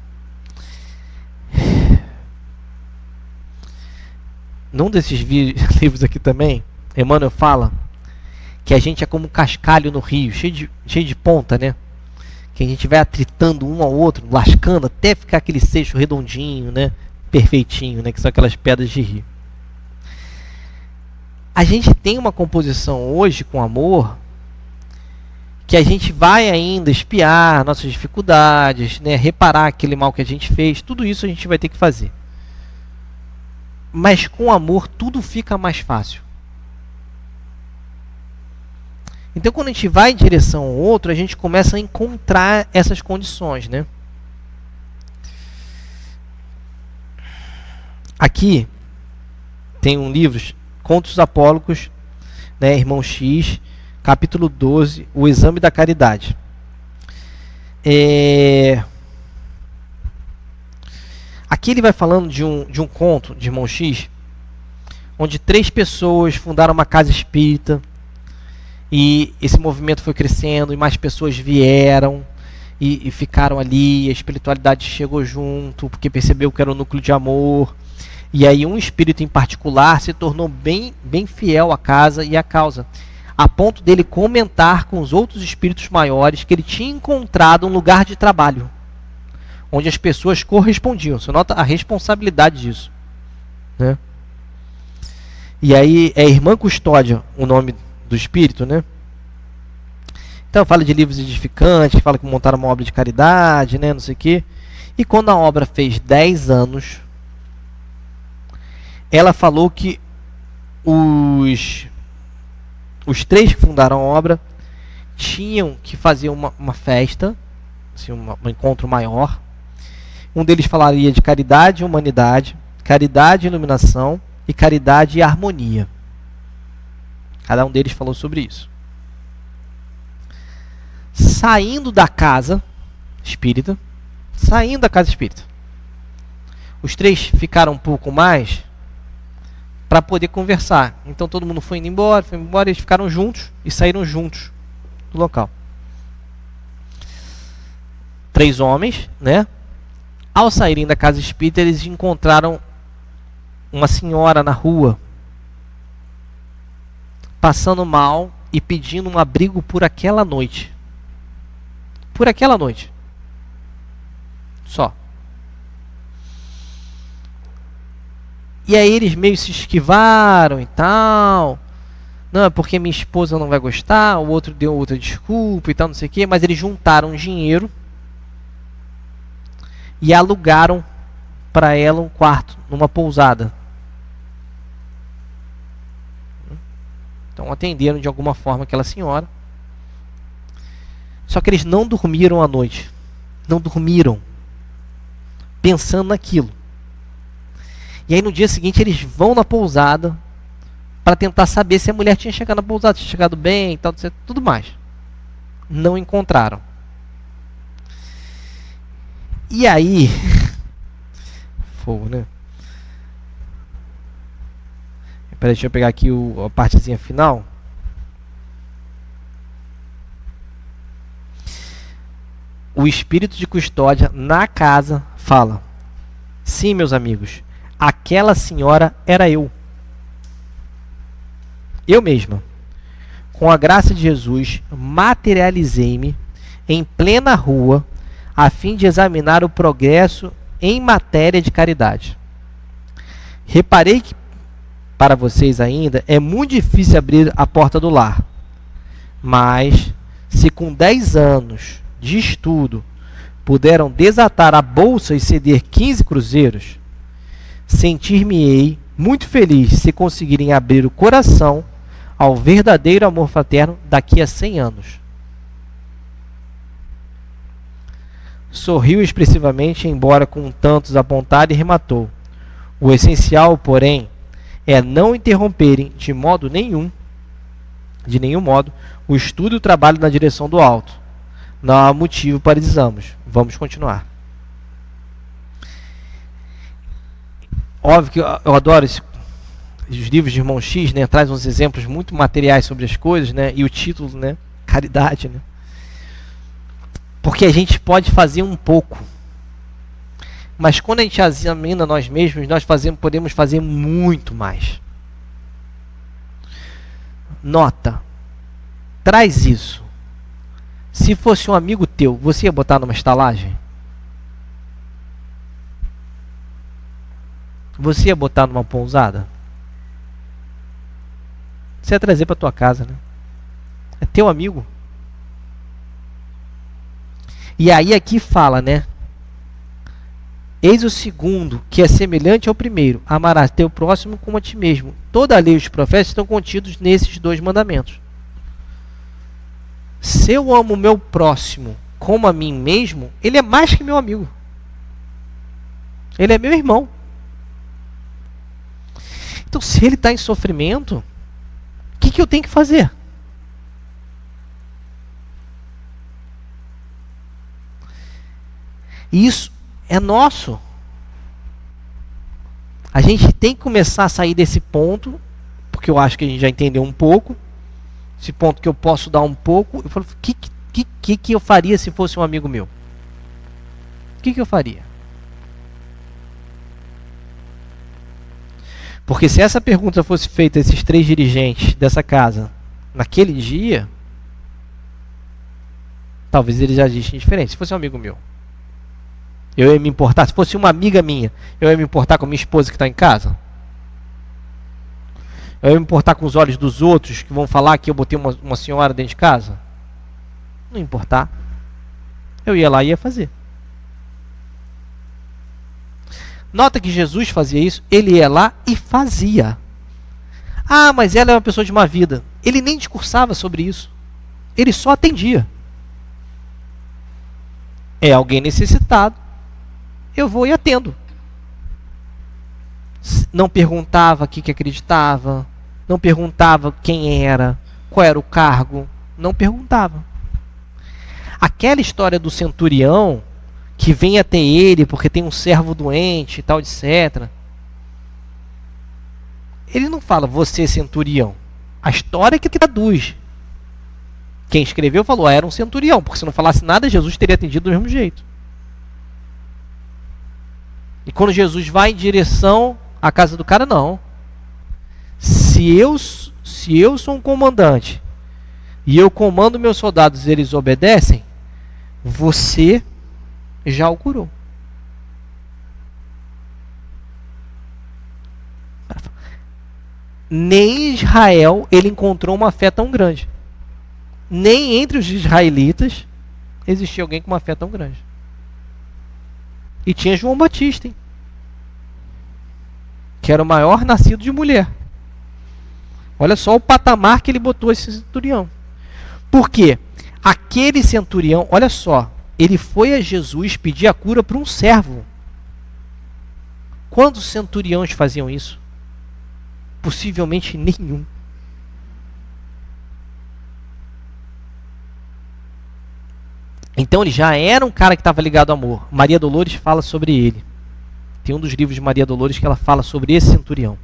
Num desses livros aqui também, Emmanuel fala que a gente é como um cascalho no rio, cheio de ponta, né? Que a gente vai atritando um ao outro, lascando, até ficar aquele seixo redondinho, né? Perfeitinho, né? Que são aquelas pedras de rio. A gente tem uma composição hoje com amor, que a gente vai ainda espiar nossas dificuldades, né? Reparar aquele mal que a gente fez, tudo isso a gente vai ter que fazer. Mas com amor tudo fica mais fácil. Então quando a gente vai em direção ao outro, a gente começa a encontrar essas condições, né? Aqui tem um livro, Contos Apólicos, né, Irmão X, capítulo 12, O Exame da Caridade. Aqui ele vai falando de um conto de Irmão X, onde 3 pessoas fundaram uma casa espírita, e esse movimento foi crescendo, e mais pessoas vieram, e ficaram ali, a espiritualidade chegou junto, porque percebeu que era um núcleo de amor, e aí um espírito em particular se tornou bem fiel à casa e à causa, a ponto dele comentar com os outros espíritos maiores que ele tinha encontrado um lugar de trabalho, onde as pessoas correspondiam. Você nota a responsabilidade disso, né? E aí é Irmã Custódia o nome do espírito, né? Então fala de livros edificantes, fala que montaram uma obra de caridade, né? Não sei o quê. E quando a obra fez 10 anos, ela falou que os 3 que fundaram a obra tinham que fazer uma festa, assim, um encontro maior. Um deles falaria de caridade e humanidade, caridade e iluminação e caridade e harmonia. Cada um deles falou sobre isso. Saindo da casa espírita, os 3 ficaram um pouco mais para poder conversar. Então todo mundo foi indo embora, eles ficaram juntos e saíram juntos do local. 3 homens, né? Ao saírem da casa espírita, eles encontraram uma senhora na rua, passando mal e pedindo um abrigo por aquela noite. Por aquela noite. Só. E aí eles meio se esquivaram e tal. Não, é porque minha esposa não vai gostar. O outro deu outra desculpa e tal, não sei o quê. Mas eles juntaram dinheiro e alugaram para ela um quarto numa pousada. Então atenderam de alguma forma aquela senhora. Só que eles não dormiram à noite. Não dormiram pensando naquilo. E aí no dia seguinte eles vão na pousada para tentar saber se a mulher tinha chegado na pousada, tinha chegado bem e tal, tudo mais. Não encontraram. E aí... Fogo, né? Peraí, deixa eu pegar aqui a partezinha final. O espírito de custódia na casa fala: sim, meus amigos, aquela senhora era eu. Eu mesma. Com a graça de Jesus, materializei-me em plena rua a fim de examinar o progresso em matéria de caridade. Reparei que para vocês ainda é muito difícil abrir a porta do lar. Mas, se com 10 anos de estudo puderam desatar a bolsa e ceder 15 cruzeiros, sentir-me-ei muito feliz se conseguirem abrir o coração ao verdadeiro amor fraterno daqui a 100 anos. Sorriu expressivamente, embora com tantos apontar, e rematou: o essencial, porém, é não interromperem de nenhum modo, o estudo e o trabalho na direção do alto. Não há motivo para desânimos. Vamos continuar. Óbvio que eu adoro os livros de Irmão X, né? Traz uns exemplos muito materiais sobre as coisas, né? E o título, né? Caridade, né? Porque a gente pode fazer um pouco. Mas quando a gente examina nós mesmos, podemos fazer muito mais. Nota. Traz isso. Se fosse um amigo teu, você ia botar numa estalagem? Você ia botar numa pousada? Você ia trazer para tua casa, né? É teu amigo. E aí aqui fala, né? Eis o segundo, que é semelhante ao primeiro: amarás teu próximo como a ti mesmo. Toda a lei e os profetas estão contidos nesses 2 mandamentos. Se eu amo o meu próximo como a mim mesmo, ele é mais que meu amigo. Ele é meu irmão. Então, se ele está em sofrimento, o que eu tenho que fazer? Isso é nosso. A gente tem que começar a sair desse ponto, porque eu acho que a gente já entendeu um pouco. Esse ponto que eu posso dar um pouco. Eu falo, o que eu faria se fosse um amigo meu? O que eu faria? Porque se essa pergunta fosse feita a esses 3 dirigentes dessa casa naquele dia, talvez eles agissem diferente. Se fosse um amigo meu, eu ia me importar. Se fosse uma amiga minha, eu ia me importar com a minha esposa que está em casa? Eu ia me importar com os olhos dos outros que vão falar que eu botei uma senhora dentro de casa? Não ia importar. Eu ia lá e ia fazer. Nota que Jesus fazia isso. Ele ia lá e fazia. Ah, mas ela é uma pessoa de má vida. Ele nem discursava sobre isso. Ele só atendia. É alguém necessitado. Eu vou e atendo. Não perguntava o que acreditava. Não perguntava quem era. Qual era o cargo. Não perguntava. Aquela história do centurião que vem até ele porque tem um servo doente e tal, etc. ele não fala você centurião. A história que traduz. Quem escreveu falou, era um centurião, porque se não falasse nada, Jesus teria atendido do mesmo jeito. E quando Jesus vai em direção à casa do cara, não. Se eu sou um comandante e eu comando meus soldados e eles obedecem, você já o curou. Nem em Israel ele encontrou uma fé tão grande. Nem entre os israelitas existia alguém com uma fé tão grande. E tinha João Batista, hein? Que era o maior nascido de mulher. Olha só o patamar que ele botou esse centurião. Por quê? Aquele centurião, olha só, ele foi a Jesus pedir a cura para um servo. Quantos centuriões faziam isso? Possivelmente nenhum. Então ele já era um cara que estava ligado ao amor. Maria Dolores fala sobre ele. Tem um dos livros de Maria Dolores que ela fala sobre esse centurião.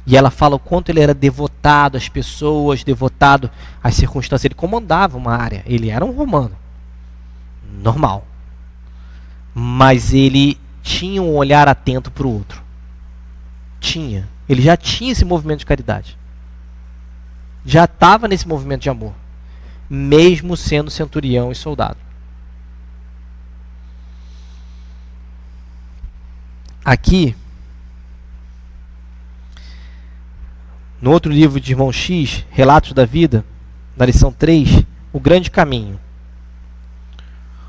E ela fala o quanto ele era devotado às pessoas, devotado às circunstâncias. Ele comandava uma área. Ele era um romano. Normal. Mas ele tinha um olhar atento para o outro. Tinha. Ele já tinha esse movimento de caridade. Já estava nesse movimento de amor. Mesmo sendo centurião e soldado. Aqui, no outro livro de Irmão X, Relatos da Vida, na lição 3, O Grande Caminho.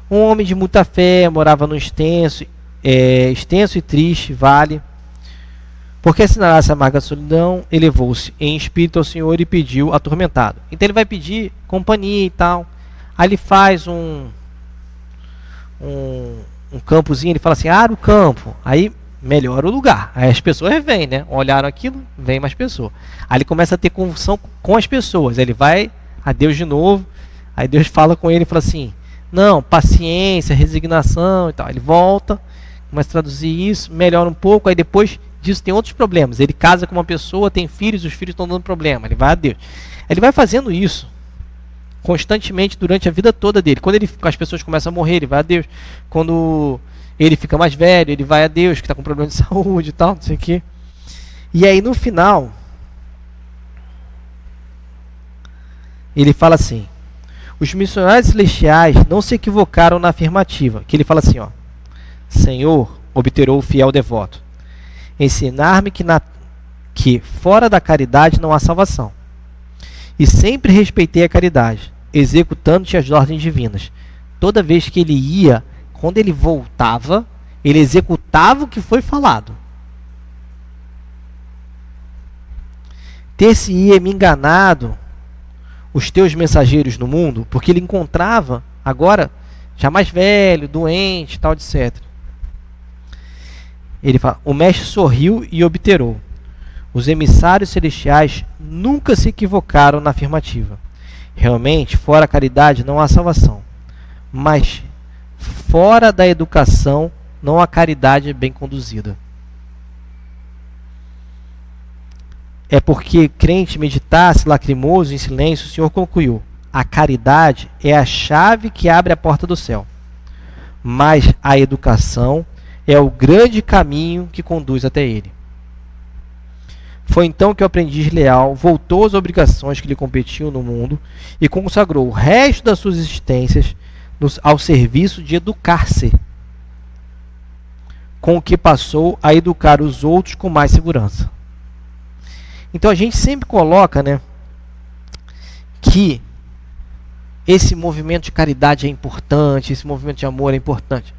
Um homem de muita fé morava num extenso e triste vale. Porque assinalasse a amarga solidão, elevou-se em espírito ao Senhor e pediu atormentado. Então ele vai pedir companhia e tal. Aí ele faz um campozinho, ele fala assim, o campo. Aí melhora o lugar. Aí as pessoas vêm, né? Olharam aquilo, vem mais pessoas. Aí ele começa a ter convulsão com as pessoas. Aí ele vai a Deus de novo. Aí Deus fala com ele e fala assim, não, paciência, resignação e tal. Ele volta, começa a traduzir isso, melhora um pouco, aí depois disso tem outros problemas. Ele casa com uma pessoa, tem filhos, os filhos estão dando problema. Ele vai a Deus. Ele vai fazendo isso constantemente durante a vida toda dele. Quando as pessoas começam a morrer, ele vai a Deus. Quando ele fica mais velho, ele vai a Deus, que está com problema de saúde e tal, não sei o quê. E aí no final, ele fala assim, os missionários celestiais não se equivocaram na afirmativa. Que ele fala assim, Senhor, obterou o fiel devoto. Ensinar-me que fora da caridade não há salvação. E sempre respeitei a caridade, executando-te as ordens divinas. Toda vez que ele ia, quando ele voltava, ele executava o que foi falado. Ter-se-ia-me enganado os teus mensageiros no mundo, porque ele encontrava, agora, já mais velho, doente, tal, etc. Ele fala, o mestre sorriu e obterou. Os emissários celestiais nunca se equivocaram na afirmativa. Realmente, fora a caridade não há salvação. Mas, fora da educação, não há caridade bem conduzida. É porque crente meditasse, lacrimoso, em silêncio, o Senhor concluiu. A caridade é a chave que abre a porta do céu. Mas a educação é o grande caminho que conduz até ele. Foi então que o aprendiz leal voltou às obrigações que lhe competiam no mundo e consagrou o resto das suas existências ao serviço de educar-se, com o que passou a educar os outros com mais segurança. Então a gente sempre coloca, que esse movimento de caridade é importante, esse movimento de amor é importante.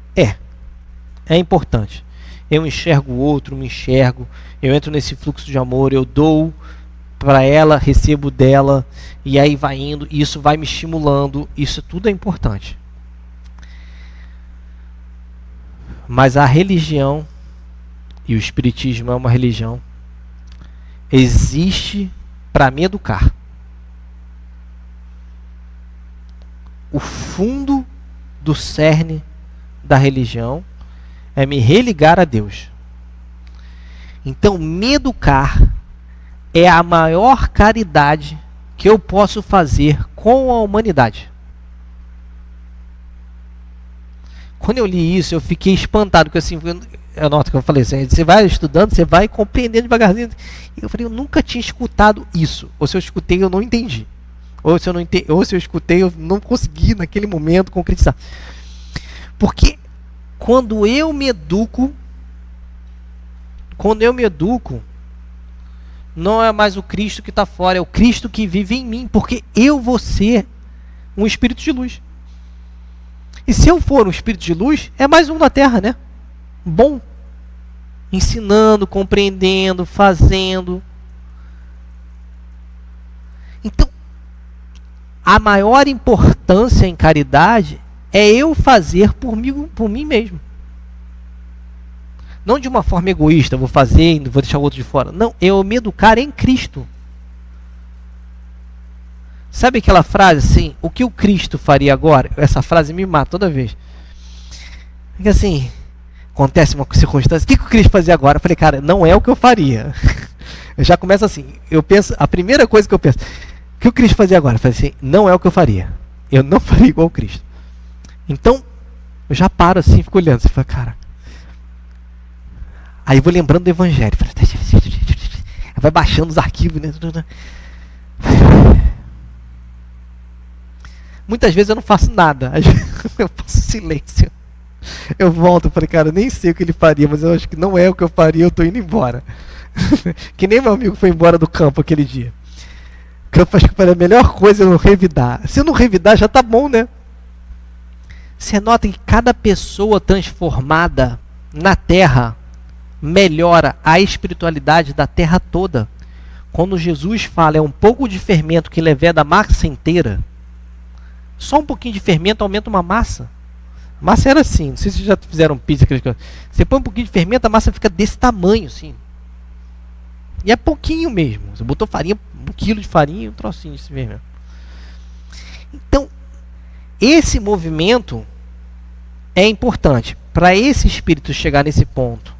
É importante. Eu enxergo o outro, me enxergo, eu entro nesse fluxo de amor, eu dou para ela, recebo dela, e aí vai indo, e isso vai me estimulando, isso tudo é importante. Mas a religião, e o espiritismo é uma religião, existe para me educar. O fundo do cerne da religião é me religar a Deus. Então, me educar é a maior caridade que eu posso fazer com a humanidade. Quando eu li isso, eu fiquei espantado, porque assim, eu noto que eu falei assim, você vai estudando, você vai compreendendo devagarzinho. E eu falei, eu nunca tinha escutado isso. Ou se eu escutei, eu não entendi. Ou se eu escutei, eu não consegui naquele momento concretizar. Porque quando eu me educo, não é mais o Cristo que está fora, é o Cristo que vive em mim, porque eu vou ser um espírito de luz. E se eu for um espírito de luz, é mais um na Terra, né? Bom. Ensinando, compreendendo, fazendo. Então, a maior importância em caridade é eu fazer por mim mesmo. Não de uma forma egoísta, vou fazer e vou deixar o outro de fora. Não, eu me educar em Cristo. Sabe aquela frase assim, o que o Cristo faria agora? Essa frase me mata toda vez. Porque assim, acontece uma circunstância, o que o Cristo fazia agora? Eu falei, cara, não é o que eu faria. Eu já começo assim, eu penso, a primeira coisa que eu penso, o que o Cristo fazia agora? Eu falei assim, não é o que eu faria. Eu não faria igual o Cristo. Então, eu já paro assim, fico olhando, você fala, cara. Aí eu vou lembrando do Evangelho. Vai baixando os arquivos, né? Muitas vezes eu não faço nada. Eu faço silêncio. Eu volto e falei, cara, eu nem sei o que ele faria, mas eu acho que não é o que eu faria, eu tô indo embora. Que nem meu amigo foi embora do campo aquele dia. O campo, acho que foi a melhor coisa eu não revidar. Se eu não revidar, já tá bom, né? Você nota que cada pessoa transformada na Terra melhora a espiritualidade da Terra toda. Quando Jesus fala, é um pouco de fermento que leveda a massa inteira. Só um pouquinho de fermento aumenta uma massa. Massa era assim, não sei se vocês já fizeram pizza. Você põe um pouquinho de fermento, a massa fica desse tamanho, assim. E é pouquinho mesmo. Você botou farinha, 1 quilo de farinha e um trocinho de fermento. Então, esse movimento é importante. Para esse espírito chegar nesse ponto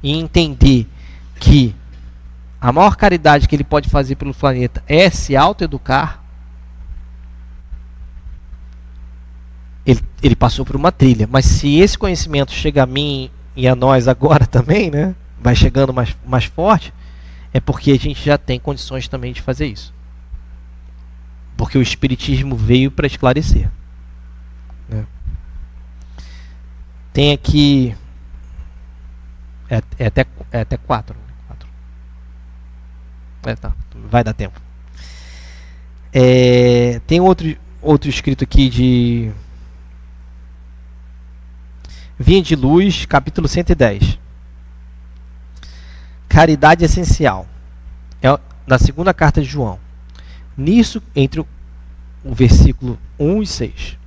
e entender que a maior caridade que ele pode fazer pelo planeta é se autoeducar, ele passou por uma trilha. Mas se esse conhecimento chega a mim e a nós agora também, né, vai chegando mais forte, é porque a gente já tem condições também de fazer isso. Porque o Espiritismo veio para esclarecer. Né? Tem aqui... É até 4. Tá, vai dar tempo. Tem outro escrito aqui de Vinha de Luz, capítulo 110. Caridade essencial. É na segunda carta de João. Nisso, entre o versículo 1 e 6.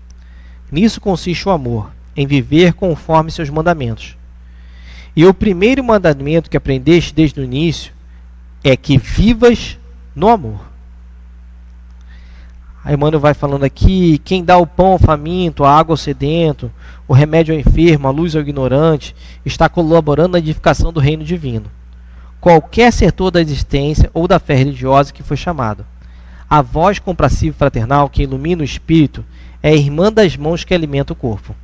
Nisso consiste o amor, em viver conforme seus mandamentos. E o primeiro mandamento que aprendeste desde o início é que vivas no amor. Aí Emmanuel vai falando aqui, quem dá o pão ao faminto, a água ao sedento, o remédio ao enfermo, a luz ao ignorante, está colaborando na edificação do reino divino. Qualquer setor da existência ou da fé religiosa que foi chamado. A voz compassiva e fraternal que ilumina o espírito é a irmã das mãos que alimenta o corpo.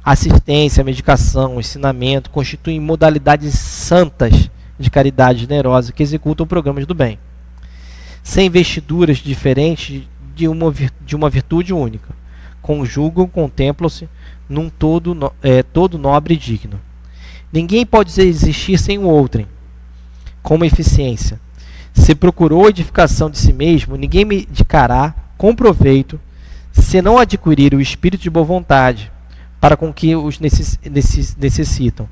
Assistência, medicação, ensinamento constituem modalidades santas de caridade generosa que executam programas do bem, sem vestiduras diferentes de uma virtude única. Conjugam, contemplam-se num todo nobre e digno. Ninguém pode existir sem o outrem, como eficiência. Se procurou a edificação de si mesmo, ninguém medicará com proveito, se não adquirir o espírito de boa vontade, para com que os necessitam.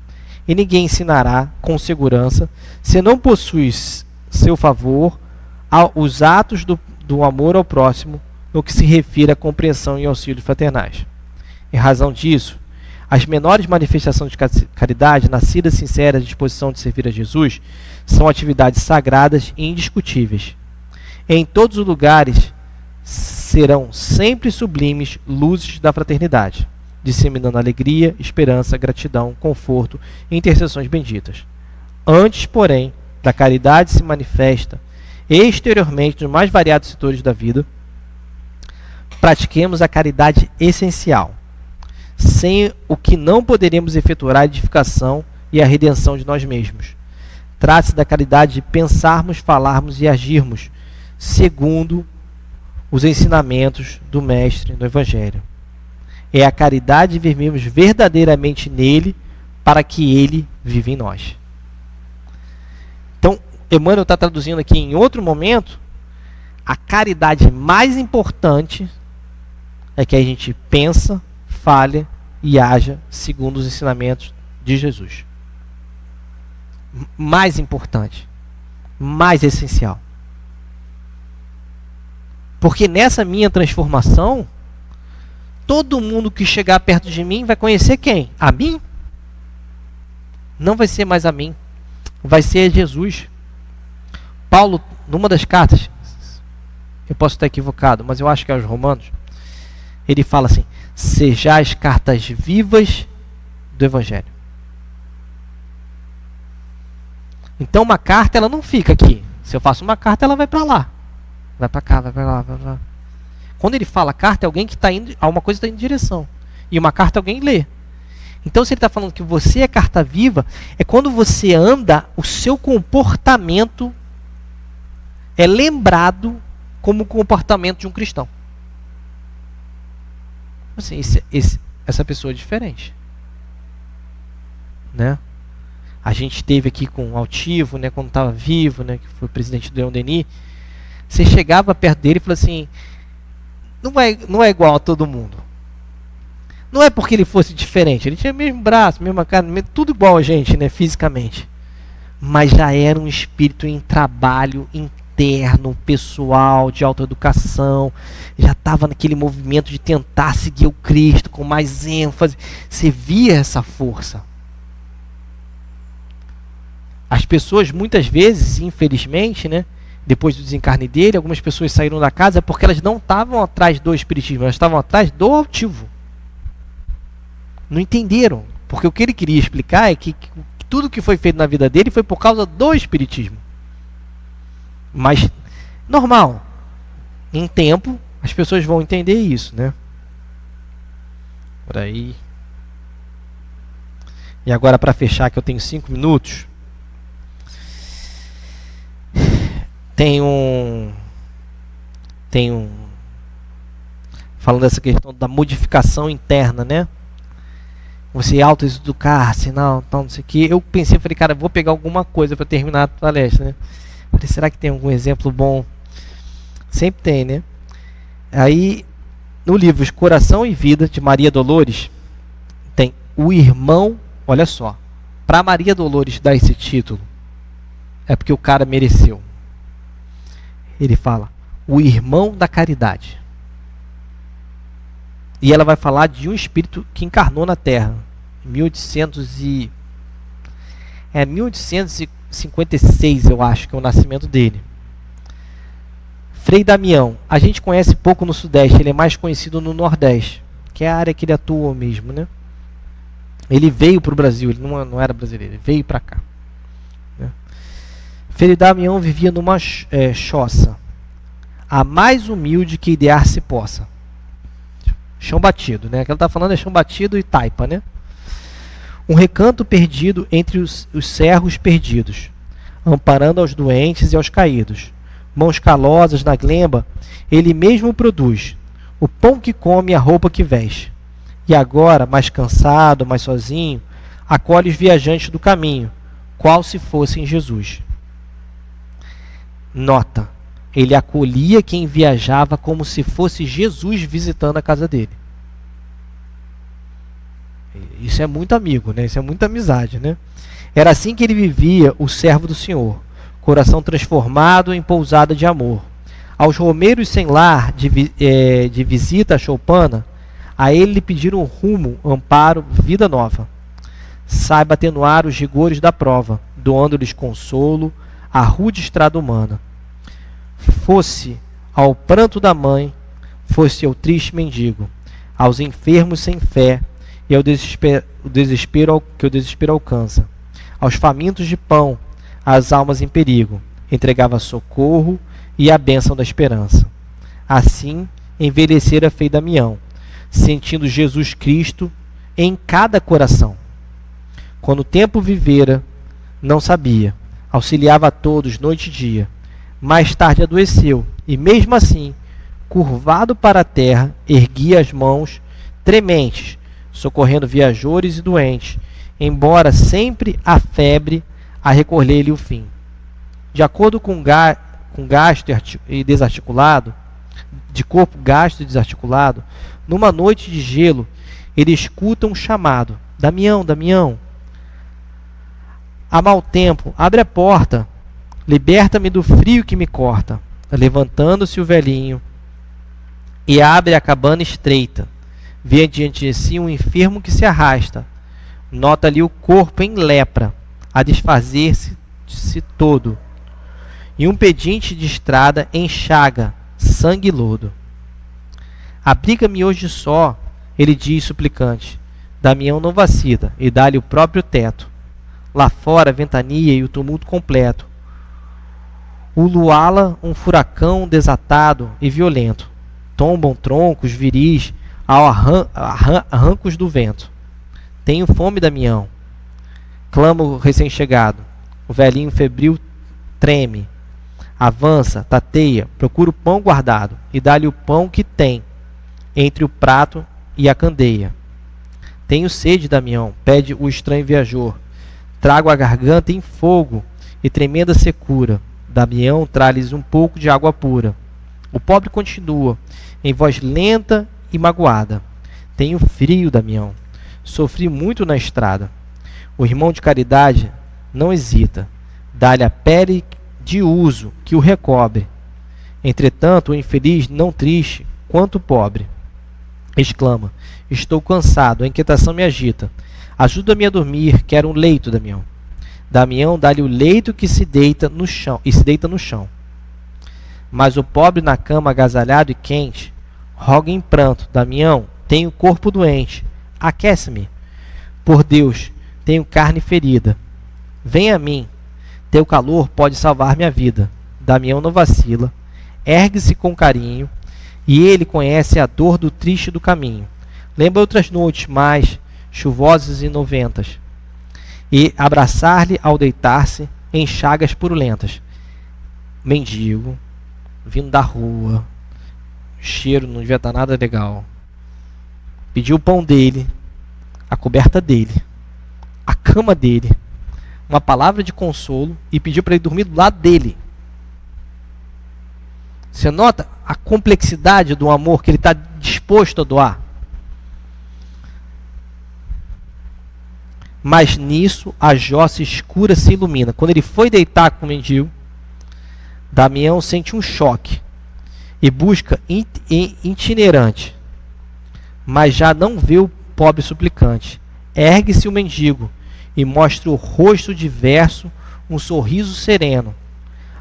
E ninguém ensinará com segurança, se não possui seu favor, os atos do amor ao próximo, no que se refere à compreensão e auxílio fraternais. Em razão disso, as menores manifestações de caridade, nascidas sinceras à disposição de servir a Jesus, são atividades sagradas e indiscutíveis. Em todos os lugares serão sempre sublimes luzes da fraternidade. disseminando alegria, esperança, gratidão, conforto e intercessões benditas. Antes, porém, da caridade se manifesta exteriormente nos mais variados setores da vida, pratiquemos a caridade essencial, sem o que não poderemos efetuar a edificação e a redenção de nós mesmos. Trata-se da caridade de pensarmos, falarmos e agirmos segundo os ensinamentos do Mestre no Evangelho. É a caridade de vivermos verdadeiramente nele para que ele viva em nós. Então, Emmanuel está traduzindo aqui em outro momento, a caridade mais importante é que a gente pensa, fale e haja segundo os ensinamentos de Jesus. Mais importante, mais essencial. Porque nessa minha transformação, todo mundo que chegar perto de mim vai conhecer quem? A mim? Não vai ser mais a mim, vai ser Jesus. Paulo, numa das cartas, eu posso estar equivocado, mas eu acho que é aos Romanos, ele fala assim: sejais cartas vivas do Evangelho. Então uma carta, ela não fica aqui. Se eu faço uma carta, ela vai para lá. Vai para cá, vai para lá, vai para lá. Quando ele fala carta, é alguém que está indo, alguma coisa está indo em direção. E uma carta alguém lê. Então se ele está falando que você é carta viva, é quando você anda, o seu comportamento é lembrado como o comportamento de um cristão. Assim, essa pessoa é diferente. Né? A gente teve aqui com o Altivo, né, quando estava vivo, né, que foi o presidente do Leon Denis. Você chegava perto dele e falava assim: não é igual a todo mundo. Não é porque ele fosse diferente. Ele tinha o mesmo braço, mesma cara, tudo igual a gente, né, fisicamente. Mas já era um espírito em trabalho interno, pessoal, de autoeducação. Já estava naquele movimento de tentar seguir o Cristo com mais ênfase. Você via essa força. As pessoas, muitas vezes, infelizmente, né, depois do desencarne dele, algumas pessoas saíram da casa porque elas não estavam atrás do espiritismo, elas estavam atrás do Altivo. Não entenderam. Porque o que ele queria explicar é que tudo que foi feito na vida dele foi por causa do espiritismo. Mas, normal. Em tempo, as pessoas vão entender isso, né? Por aí. E agora, para fechar, que eu tenho 5 minutos... Tem um falando dessa questão da modificação interna, né? Você autoeducar-se, não sei o que. Eu pensei, falei, cara, vou pegar alguma coisa para terminar a palestra, né? Falei, será que tem algum exemplo bom? Sempre tem, né? Aí, no livro Coração e Vida, de Maria Dolores, tem o irmão, olha só, para Maria Dolores dar esse título, é porque o cara mereceu. Ele fala, o irmão da caridade. E ela vai falar de um espírito que encarnou na Terra, em 1856, eu acho, que é o nascimento dele. Frei Damião, a gente conhece pouco no Sudeste, ele é mais conhecido no Nordeste, que é a área que ele atua mesmo, né? Ele veio para o Brasil, ele não era brasileiro, ele veio para cá. Frei Damião vivia numa choça, a mais humilde que idear se possa. Chão batido, né? O que ela está falando é chão batido e taipa, né? Um recanto perdido entre os cerros perdidos, amparando aos doentes e aos caídos. Mãos calosas na glemba, ele mesmo produz o pão que come e a roupa que veste. E agora, mais cansado, mais sozinho, acolhe os viajantes do caminho, qual se fossem Jesus. Nota, ele acolhia quem viajava como se fosse Jesus visitando a casa dele. Isso é muito amigo, né? Isso é muita amizade, né? Era assim que ele vivia, o servo do Senhor, coração transformado em pousada de amor. Aos romeiros sem lar de visita a choupana, a ele lhe pediram rumo, amparo, vida nova. Saiba atenuar os rigores da prova, doando-lhes consolo, a rude estrada humana. Fosse ao pranto da mãe, fosse ao triste mendigo, aos enfermos sem fé, e ao que o desespero alcança. Aos famintos de pão, às almas em perigo, entregava socorro e a bênção da esperança. Assim, envelhecera Frei Damião, sentindo Jesus Cristo em cada coração. Quando o tempo vivera, não sabia, auxiliava a todos noite e dia. Mais tarde adoeceu, e mesmo assim, curvado para a terra, erguia as mãos trementes, socorrendo viajores e doentes, embora sempre a febre a recolher-lhe o fim. De acordo com gasto e desarticulado, de corpo gasto e desarticulado, numa noite de gelo, ele escuta um chamado: Damião, Damião, há mau tempo, abre a porta, liberta-me do frio que me corta. Levantando-se o velhinho e abre a cabana estreita, vê diante de si um enfermo que se arrasta. Nota-lhe o corpo em lepra, a desfazer-se todo, e um pedinte de estrada enxaga sangue e lodo. Abriga-me hoje só, ele diz suplicante. Damião não vacila e dá-lhe o próprio teto. Lá fora, ventania e o tumulto completo. O luala um furacão desatado e violento. Tombam troncos viris ao arrancos do vento. Tenho fome, Damião, clama o recém-chegado. O velhinho febril treme. Avança, tateia, procura o pão guardado e dá-lhe o pão que tem entre o prato e a candeia. Tenho sede, Damião, pede o estranho viajor. Trago a garganta em fogo e tremenda secura. Damião traz-lhes um pouco de água pura. O pobre continua, em voz lenta e magoada. Tenho frio, Damião. Sofri muito na estrada. O irmão de caridade não hesita. Dá-lhe a pele de uso que o recobre. Entretanto, o infeliz, não triste, quanto o pobre, exclama: estou cansado, a inquietação me agita. Ajuda-me a dormir, quero um leito, Damião. Damião dá-lhe o leito que se deita no chão, e se deita no chão. Mas o pobre na cama, agasalhado e quente, roga em pranto: Damião, tenho corpo doente, aquece-me. Por Deus, tenho carne ferida. Vem a mim, teu calor pode salvar minha vida. Damião não vacila, ergue-se com carinho, e ele conhece a dor do triste do caminho. Lembra outras noites mais chuvosas e noventas, e abraçar-lhe ao deitar-se em chagas purulentas. Mendigo, vindo da rua, cheiro não devia estar nada legal. Pediu o pão dele, a coberta dele, a cama dele, uma palavra de consolo e pediu para ele dormir do lado dele. Você nota a complexidade do amor que ele está disposto a doar? Mas nisso a jossa escura se ilumina. Quando ele foi deitar com o mendigo, Damião sente um choque e busca itinerante, mas já não vê o pobre suplicante. Ergue-se o mendigo e mostra o rosto diverso, um sorriso sereno.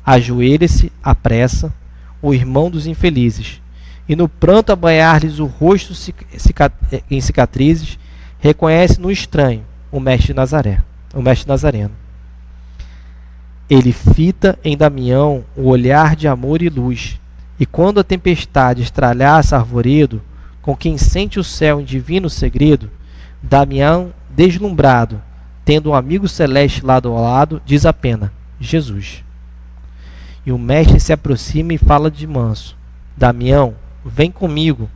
Ajoelha-se à pressa o irmão dos infelizes, e no pranto a banhar-lhes o rosto em cicatrizes, reconhece no estranho o mestre Nazareno. Ele fita em Damião o olhar de amor e luz, e quando a tempestade estralhaça arvoredo, com quem sente o céu em divino segredo, Damião, deslumbrado, tendo um amigo celeste lado a lado, diz apenas: Jesus. E o mestre se aproxima e fala de manso: Damião, vem comigo,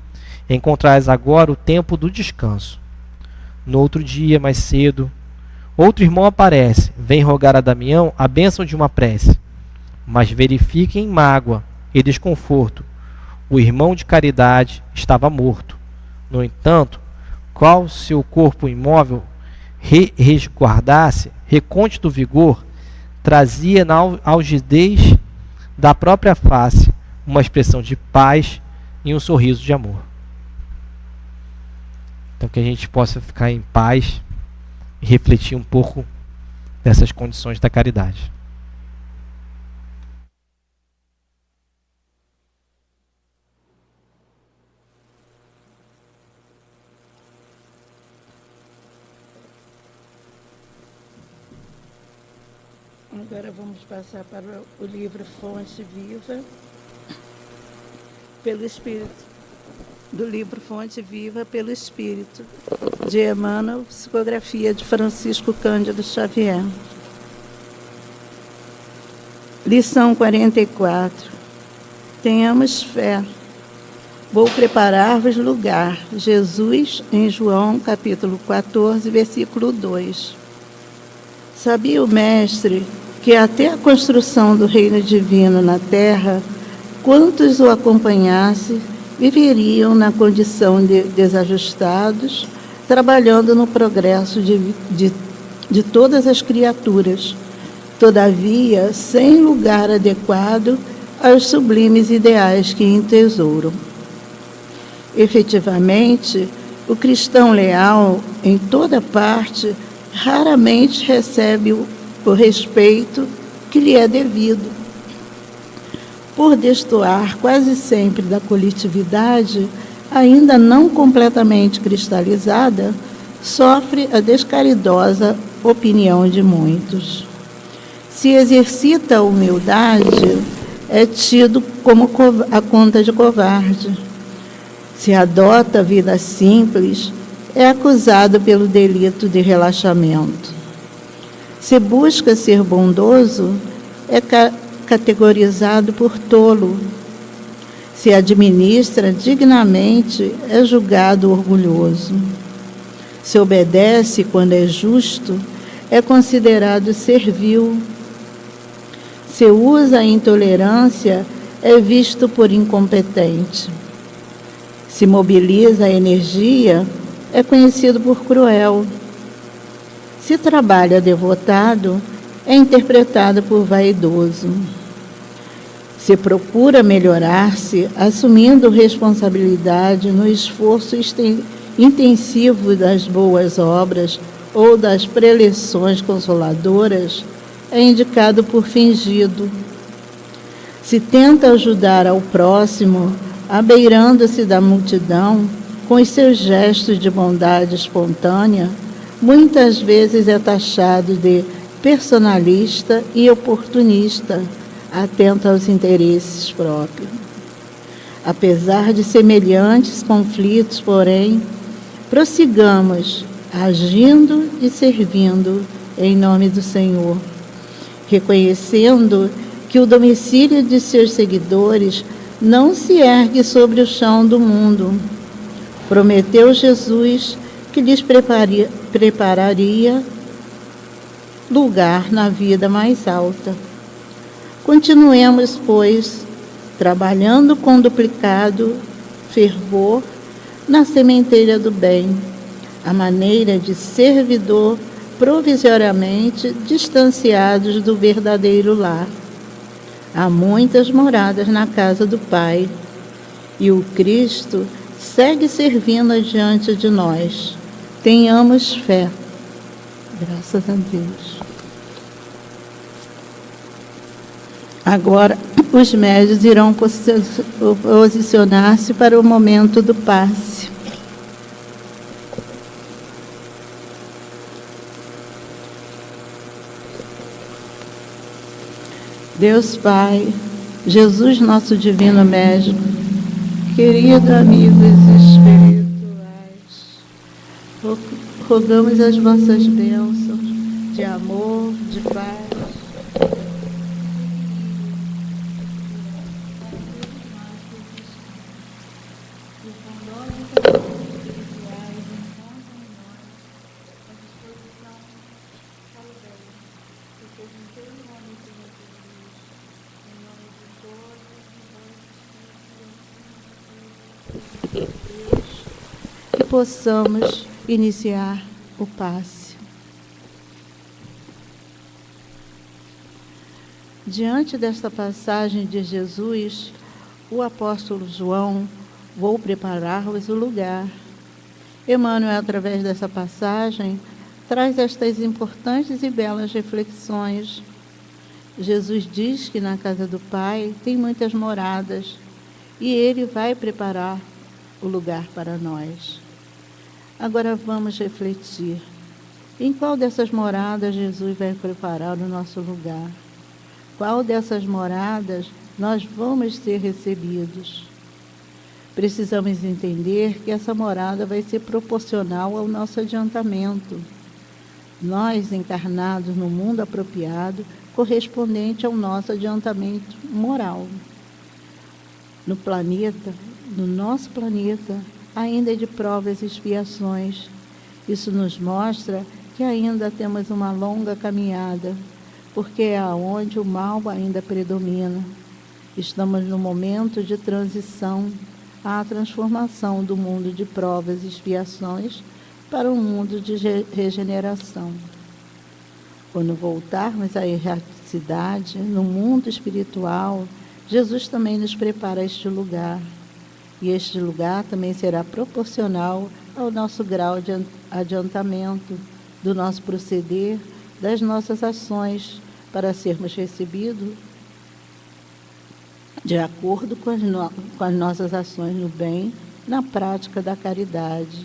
encontrarás agora o tempo do descanso. No outro dia, mais cedo, outro irmão aparece, vem rogar a Damião a bênção de uma prece. Mas verifica em mágoa e desconforto: o irmão de caridade estava morto. No entanto, qual seu corpo imóvel resguardasse, recôndito vigor, trazia na algidez da própria face uma expressão de paz e um sorriso de amor. Então que a gente possa ficar em paz e refletir um pouco dessas condições da caridade. Agora vamos passar para o livro Fonte Viva, pelo Espírito. Do livro Fonte Viva pelo Espírito, de Emmanuel, psicografia de Francisco Cândido Xavier. Lição 44. Tenhamos fé. Vou preparar-vos lugar. Jesus, em João, capítulo 14, versículo 2. Sabia o Mestre que até a construção do reino divino na terra, quantos o acompanhassem viveriam na condição de desajustados, trabalhando no progresso de todas as criaturas, todavia sem lugar adequado aos sublimes ideais que entesouram. Efetivamente, o cristão leal, em toda parte, raramente recebe o respeito que lhe é devido. Por destoar quase sempre da coletividade, ainda não completamente cristalizada, sofre a descaridosa opinião de muitos. Se exercita a humildade, é tido como a conta de covarde. Se adota a vida simples, é acusado pelo delito de relaxamento. Se busca ser bondoso, é categorizado por tolo. Se administra dignamente, é julgado orgulhoso. Se obedece quando é justo, é considerado servil. Se usa a intolerância, é visto por incompetente. Se mobiliza a energia, é conhecido por cruel. Se trabalha devotado, é interpretado por vaidoso. Se procura melhorar-se, assumindo responsabilidade no esforço intensivo das boas obras ou das preleções consoladoras, é indicado por fingido. Se tenta ajudar ao próximo, abeirando-se da multidão, com os seus gestos de bondade espontânea, muitas vezes é taxado de personalista e oportunista, atento aos interesses próprios. Apesar de semelhantes conflitos, porém, prossigamos, agindo e servindo em nome do Senhor, reconhecendo que o domicílio de seus seguidores não se ergue sobre o chão do mundo. Prometeu Jesus que lhes prepararia lugar na vida mais alta. Continuemos, pois, trabalhando com duplicado fervor na sementeira do bem, à maneira de servidor provisoriamente distanciados do verdadeiro lar. Há muitas moradas na casa do Pai, e o Cristo segue servindo adiante de nós. Tenhamos fé. Graças a Deus. Agora, os médios irão posicionar-se para o momento do passe. Deus Pai, Jesus, nosso divino médico, querido amigos espirituais, rogamos as vossas bênçãos de amor, de paz. Que possamos iniciar o passe. Diante desta passagem de Jesus, o apóstolo João, vou preparar-vos o lugar. Emmanuel, através dessa passagem, traz estas importantes e belas reflexões. Jesus diz que na casa do Pai tem muitas moradas e Ele vai preparar o lugar para nós. Agora vamos refletir. Em qual dessas moradas Jesus vai preparar o nosso lugar? Qual dessas moradas nós vamos ser recebidos? Precisamos entender que essa morada vai ser proporcional ao nosso adiantamento. Nós, encarnados no mundo apropriado, correspondente ao nosso adiantamento moral. No planeta, no nosso planeta, ainda é de provas e expiações. Isso nos mostra que ainda temos uma longa caminhada, porque é aonde o mal ainda predomina. Estamos no momento de transição à transformação do mundo de provas e expiações para um mundo de regeneração. Quando voltarmos à erraticidade, no mundo espiritual, Jesus também nos prepara este lugar. E este lugar também será proporcional ao nosso grau de adiantamento, do nosso proceder, das nossas ações, para sermos recebidos de acordo com as nossas ações no bem, na prática da caridade.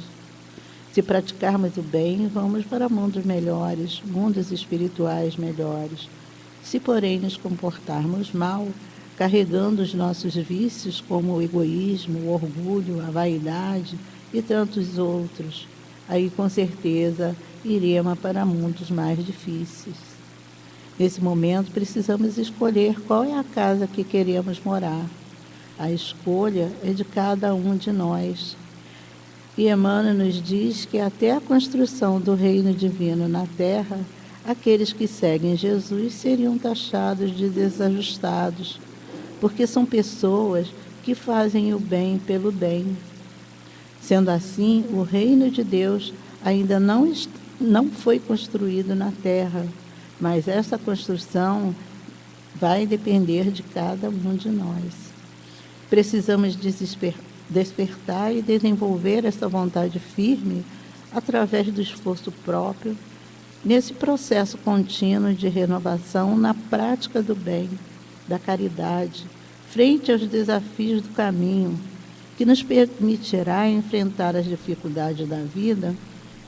Se praticarmos o bem, vamos para mundos melhores, mundos espirituais melhores. Se, porém, nos comportarmos mal, carregando os nossos vícios, como o egoísmo, o orgulho, a vaidade e tantos outros, aí com certeza iremos para mundos mais difíceis. Nesse momento, precisamos escolher qual é a casa que queremos morar. A escolha é de cada um de nós. E Emmanuel nos diz que até a construção do reino divino na Terra, aqueles que seguem Jesus seriam taxados de desajustados, porque são pessoas que fazem o bem pelo bem. Sendo assim, o reino de Deus ainda não foi construído na Terra, mas essa construção vai depender de cada um de nós. Precisamos despertar e desenvolver essa vontade firme através do esforço próprio, nesse processo contínuo de renovação na prática do bem, da caridade, frente aos desafios do caminho, que nos permitirá enfrentar as dificuldades da vida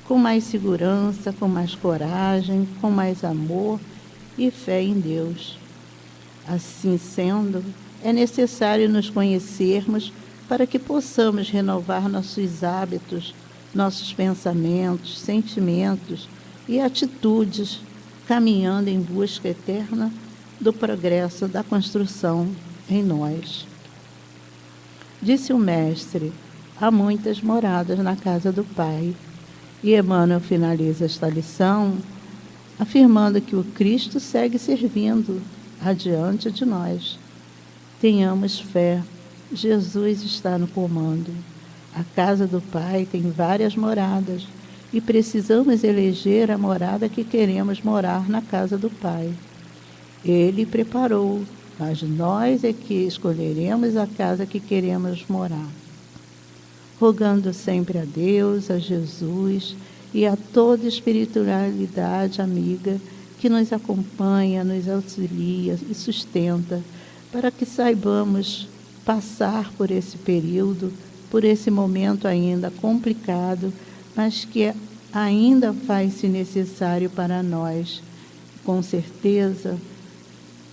com mais segurança, com mais coragem, com mais amor e fé em Deus. Assim sendo, é necessário nos conhecermos para que possamos renovar nossos hábitos, nossos pensamentos, sentimentos e atitudes, caminhando em busca eterna do progresso da construção em nós. Disse o Mestre: há muitas moradas na casa do Pai. E Emmanuel finaliza esta lição afirmando que o Cristo segue servindo adiante de nós. Tenhamos fé, Jesus está no comando. A casa do Pai tem várias moradas e precisamos eleger a morada que queremos morar na casa do Pai. Ele preparou, mas nós é que escolheremos a casa que queremos morar. Rogando sempre a Deus, a Jesus e a toda espiritualidade amiga que nos acompanha, nos auxilia e sustenta, para que saibamos passar por esse período, por esse momento ainda complicado, mas que ainda faz-se necessário para nós, com certeza,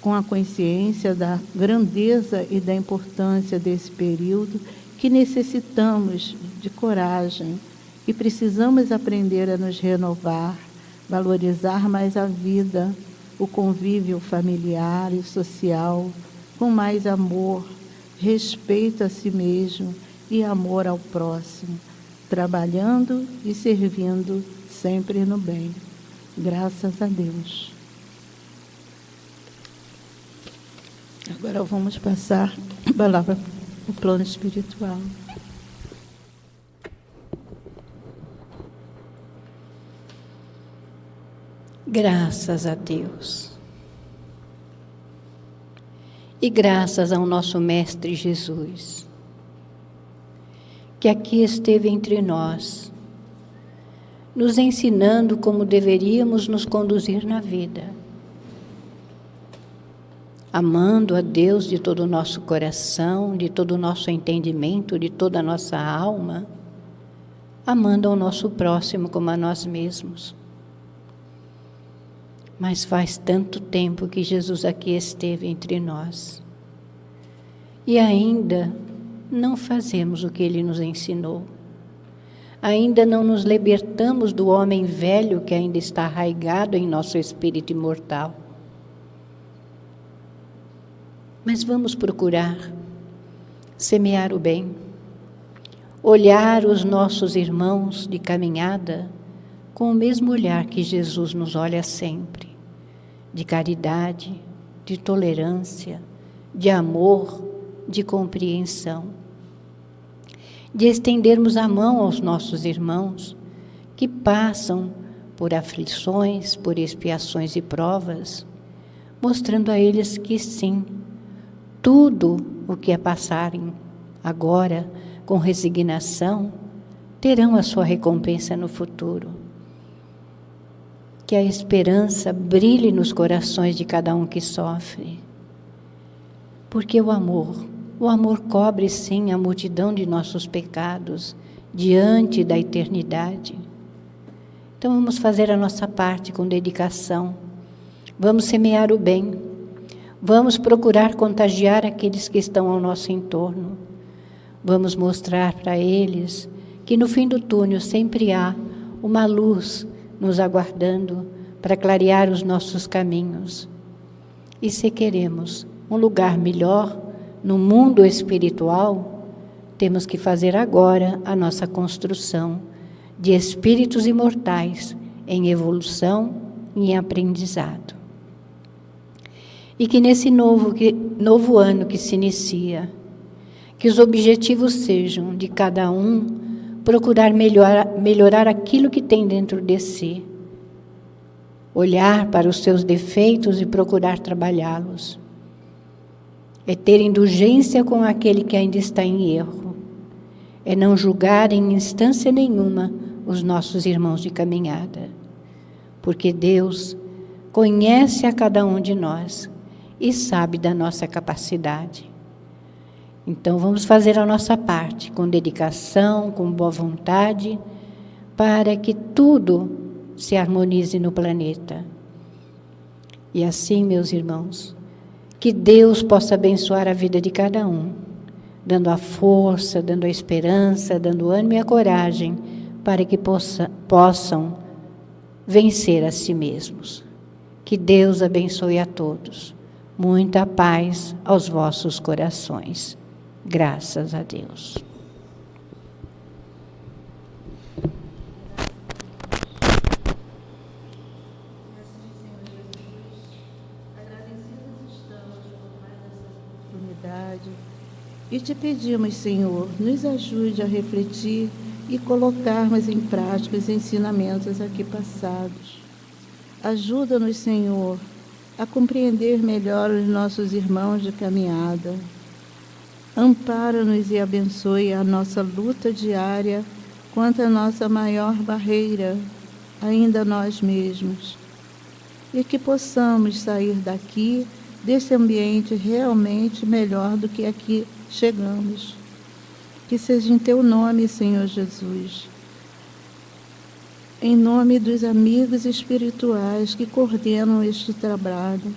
com a consciência da grandeza e da importância desse período, que necessitamos de coragem e precisamos aprender a nos renovar, valorizar mais a vida, o convívio familiar e social, com mais amor, respeito a si mesmo e amor ao próximo, trabalhando e servindo sempre no bem. Graças a Deus. Agora vamos passar a palavra o plano espiritual. Graças a Deus. E graças ao nosso Mestre Jesus, que aqui esteve entre nós, nos ensinando como deveríamos nos conduzir na vida, amando a Deus de todo o nosso coração, de todo o nosso entendimento, de toda a nossa alma, amando ao nosso próximo como a nós mesmos. Mas faz tanto tempo que Jesus aqui esteve entre nós. E ainda não fazemos o que Ele nos ensinou. Ainda não nos libertamos do homem velho que ainda está arraigado em nosso espírito imortal. Mas vamos procurar semear o bem, olhar os nossos irmãos de caminhada com o mesmo olhar que Jesus nos olha sempre, de caridade, de tolerância, de amor, de compreensão, de estendermos a mão aos nossos irmãos que passam por aflições, por expiações e provas, mostrando a eles que sim, tudo o que passarem agora com resignação, terão a sua recompensa no futuro. Que a esperança brilhe nos corações de cada um que sofre. Porque o amor cobre sim a multidão de nossos pecados diante da eternidade. Então vamos fazer a nossa parte com dedicação. Vamos semear o bem. Vamos procurar contagiar aqueles que estão ao nosso entorno. Vamos mostrar para eles que no fim do túnel sempre há uma luz nos aguardando para clarear os nossos caminhos. E se queremos um lugar melhor no mundo espiritual, temos que fazer agora a nossa construção de espíritos imortais em evolução e em aprendizado. E que nesse novo ano que se inicia, que os objetivos sejam de cada um procurar melhorar aquilo que tem dentro de si, olhar para os seus defeitos e procurar trabalhá-los. É ter indulgência com aquele que ainda está em erro. É não julgar em instância nenhuma os nossos irmãos de caminhada. Porque Deus conhece a cada um de nós e sabe da nossa capacidade. Então vamos fazer a nossa parte com dedicação, com boa vontade, para que tudo se harmonize no planeta. E assim, meus irmãos, que Deus possa abençoar a vida de cada um, dando a força, dando a esperança, dando o ânimo e a coragem para que possam vencer a si mesmos. Que Deus abençoe a todos. Muita paz aos vossos corações. Graças a Deus. E te pedimos, Senhor, nos ajude a refletir e colocarmos em prática os ensinamentos aqui passados. Ajuda-nos, Senhor, a compreender melhor os nossos irmãos de caminhada. Ampara-nos e abençoe a nossa luta diária contra a nossa maior barreira, ainda nós mesmos. E que possamos sair daqui, desse ambiente realmente melhor do que aqui chegamos. Que seja em Teu nome, Senhor Jesus. Em nome dos amigos espirituais que coordenam este trabalho.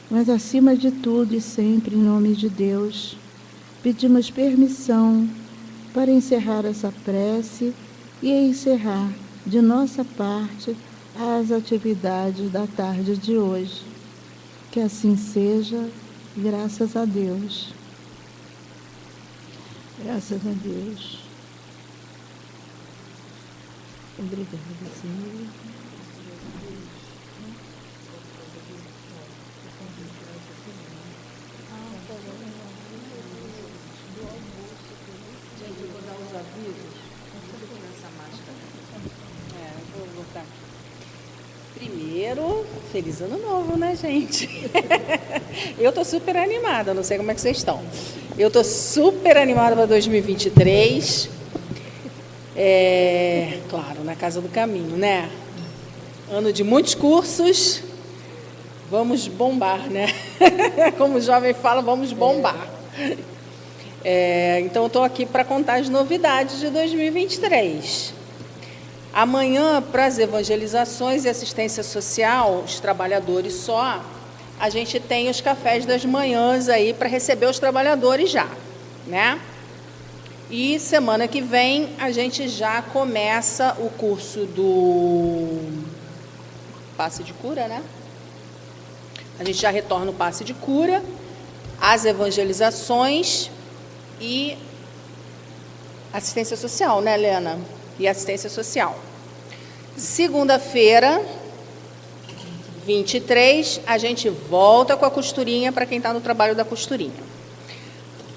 Mas acima de tudo e sempre, em nome de Deus, pedimos permissão para encerrar essa prece e encerrar de nossa parte as atividades da tarde de hoje. Que assim seja, graças a Deus. Graças a Deus. Obrigada, Senhor. Gente, eu vou dar os avisos. Essa máscara. Eu vou botar aqui. Primeiro, feliz ano novo, né, gente? Eu estou super animada, não sei como é que vocês estão. Eu estou super animada para 2023. Claro, na Casa do Caminho, né? Ano de muitos cursos. Vamos bombar, né? Como o jovem fala, vamos bombar. Então, eu estou aqui para contar as novidades de 2023. Amanhã, para as evangelizações e assistência social, os trabalhadores só, a gente tem os cafés das manhãs aí para receber os trabalhadores já, né? E semana que vem a gente já começa o curso do passe de cura, né? A gente já retorna o passe de cura, as evangelizações e assistência social, né, Helena? E assistência social. Segunda-feira, 23, a gente volta com a costurinha para quem está no trabalho da costurinha.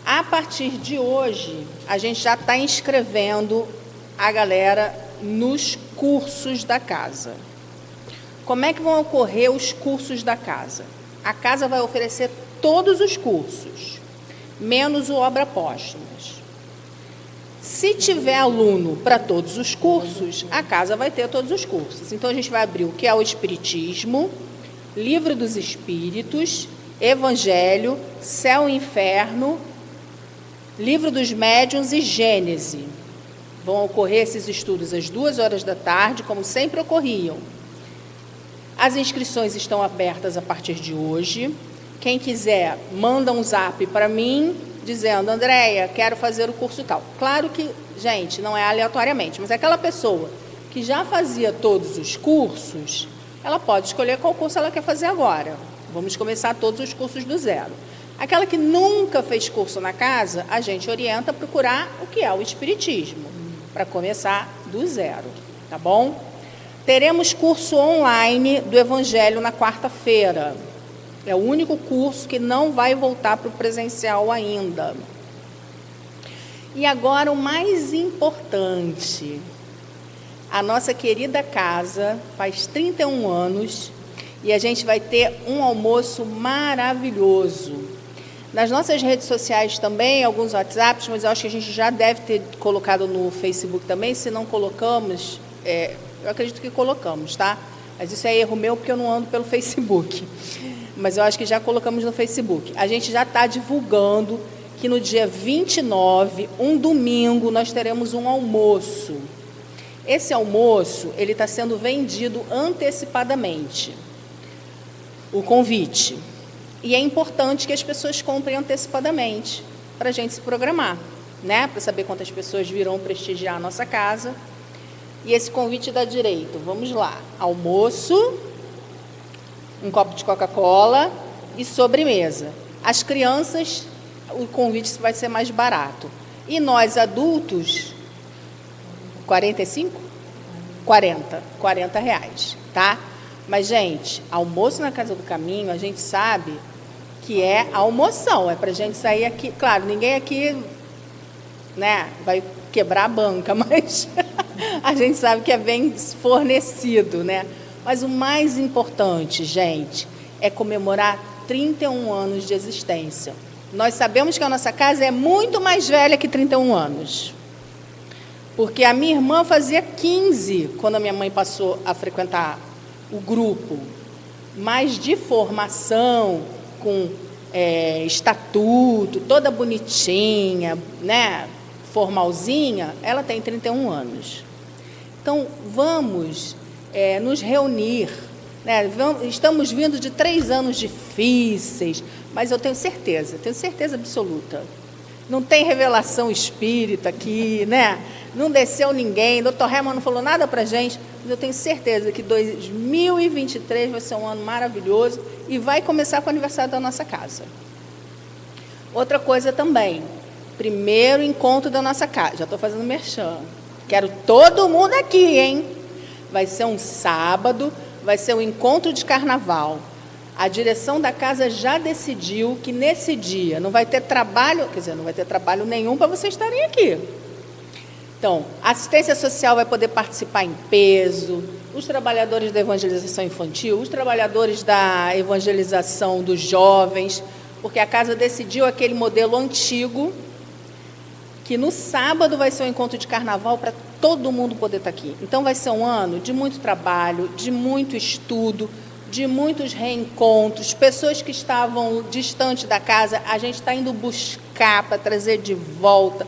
A partir de hoje, a gente já está inscrevendo a galera nos cursos da casa. Como é que vão ocorrer os cursos da casa? A casa vai oferecer todos os cursos, menos o Obra Póstumas. Se tiver aluno para todos os cursos, a casa vai ter todos os cursos. Então, a gente vai abrir o que é o Espiritismo, Livro dos Espíritos, Evangelho, Céu e Inferno, Livro dos Médiuns e Gênese. Vão ocorrer esses estudos às 2h da tarde, como sempre ocorriam. As inscrições estão abertas a partir de hoje. Quem quiser, manda um zap para mim, dizendo, Andréia, quero fazer o curso tal. Claro que, gente, não é aleatoriamente, mas aquela pessoa que já fazia todos os cursos, ela pode escolher qual curso ela quer fazer agora. Vamos começar todos os cursos do zero. Aquela que nunca fez curso na casa, a gente orienta a procurar o que é o Espiritismo, para começar do zero, tá bom? Teremos curso online do Evangelho na quarta-feira. É o único curso que não vai voltar para o presencial ainda. E agora o mais importante. A nossa querida casa faz 31 anos e a gente vai ter um almoço maravilhoso. Nas nossas redes sociais também, alguns WhatsApps, mas eu acho que a gente já deve ter colocado no Facebook também. Se não colocamos, eu acredito que colocamos, tá? Mas isso é erro meu porque eu não ando pelo Facebook. Mas eu acho que já colocamos no Facebook. A gente já está divulgando que no dia 29, um domingo, nós teremos um almoço. Esse almoço, ele está sendo vendido antecipadamente, o convite. E é importante que as pessoas comprem antecipadamente, para a gente se programar, né? Para saber quantas pessoas virão prestigiar a nossa casa. E esse convite dá direito, vamos lá, almoço, um copo de Coca-Cola e sobremesa. As crianças, o convite vai ser mais barato. E nós, adultos, 45? 40 reais, tá? Mas, gente, almoço na Casa do Caminho, a gente sabe que é almoção, é para a gente sair aqui. Claro, ninguém aqui, né, vai quebrar a banca, mas a gente sabe que é bem fornecido, né? Mas o mais importante, gente, é comemorar 31 anos de existência. Nós sabemos que a nossa casa é muito mais velha que 31 anos. Porque a minha irmã fazia 15 quando a minha mãe passou a frequentar o grupo. Mas de formação, com estatuto, toda bonitinha, né, formalzinha, ela tem 31 anos. Então, vamos nos reunir. Né? Estamos vindo de 3 anos difíceis, mas eu tenho certeza absoluta. Não tem revelação espírita aqui, né? Não desceu ninguém, o Dr. Herman não falou nada para a gente, mas eu tenho certeza que 2023 vai ser um ano maravilhoso e vai começar com o aniversário da nossa casa. Outra coisa também, primeiro encontro da nossa casa, já estou fazendo merchan, quero todo mundo aqui, hein? Vai ser um sábado, vai ser um encontro de carnaval. A direção da casa já decidiu que nesse dia não vai ter trabalho, quer dizer, não vai ter trabalho nenhum para vocês estarem aqui. Então, a assistência social vai poder participar em peso, os trabalhadores da evangelização infantil, os trabalhadores da evangelização dos jovens, porque a casa decidiu aquele modelo antigo, que no sábado vai ser um encontro de carnaval para todo mundo poder estar aqui. Então, vai ser um ano de muito trabalho, de muito estudo, de muitos reencontros, pessoas que estavam distantes da casa, a gente está indo buscar para trazer de volta,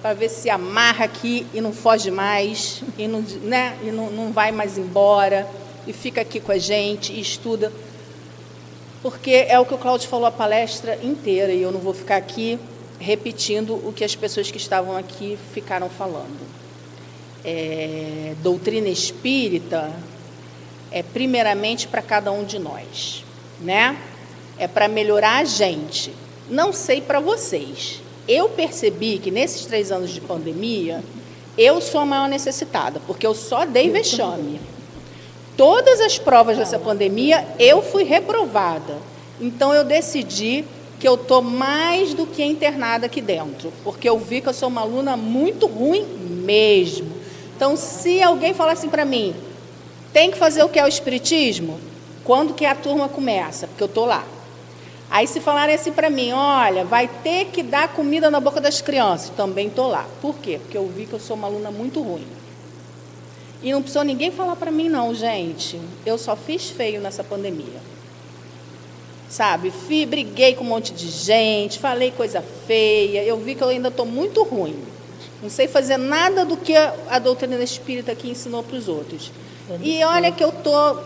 para ver se amarra aqui e não foge mais, e não, né, e não vai mais embora, e fica aqui com a gente e estuda. Porque é o que o Cláudio falou a palestra inteira, e eu não vou ficar aqui repetindo o que as pessoas que estavam aqui ficaram falando. Doutrina espírita é primeiramente para cada um de nós, né? É para melhorar a gente. Não sei para vocês. Eu percebi que nesses 3 anos de pandemia, eu sou a maior necessitada, porque eu só dei vexame. Todas as provas dessa pandemia, eu fui reprovada. Então, eu decidi que eu estou mais do que internada aqui dentro, porque eu vi que eu sou uma aluna muito ruim mesmo. Então, se alguém falar assim para mim, tem que fazer o que é o espiritismo? Quando que a turma começa? Porque eu estou lá. Aí, se falarem assim para mim, olha, vai ter que dar comida na boca das crianças, também estou lá. Por quê? Porque eu vi que eu sou uma aluna muito ruim. E não precisou ninguém falar para mim, não, gente. Eu só fiz feio nessa pandemia. Sabe? Briguei com um monte de gente, falei coisa feia. Eu vi que eu ainda estou muito ruim. Não sei fazer nada do que a doutrina espírita aqui ensinou para os outros. E olha que eu estou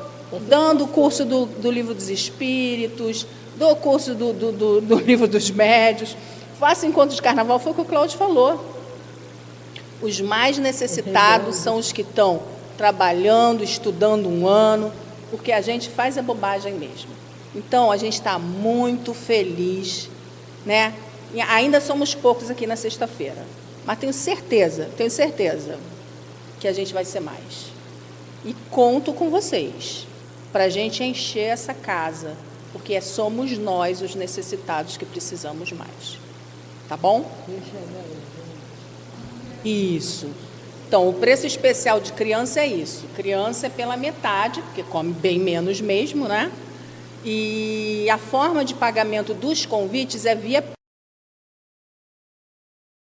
dando o curso do Livro dos Espíritos, dou curso do Livro dos Médios, faço encontro de carnaval, foi o que o Cláudio falou. Os mais necessitados são os que estão trabalhando, estudando 1 ano, porque a gente faz a bobagem mesmo. Então, a gente está muito feliz, né? E ainda somos poucos aqui na sexta-feira, mas tenho certeza que a gente vai ser mais. E conto com vocês, para a gente encher essa casa, porque somos nós os necessitados que precisamos mais. Tá bom? Isso. Então, o preço especial de criança é isso. Criança é pela metade, porque come bem menos mesmo, né? E a forma de pagamento dos convites é via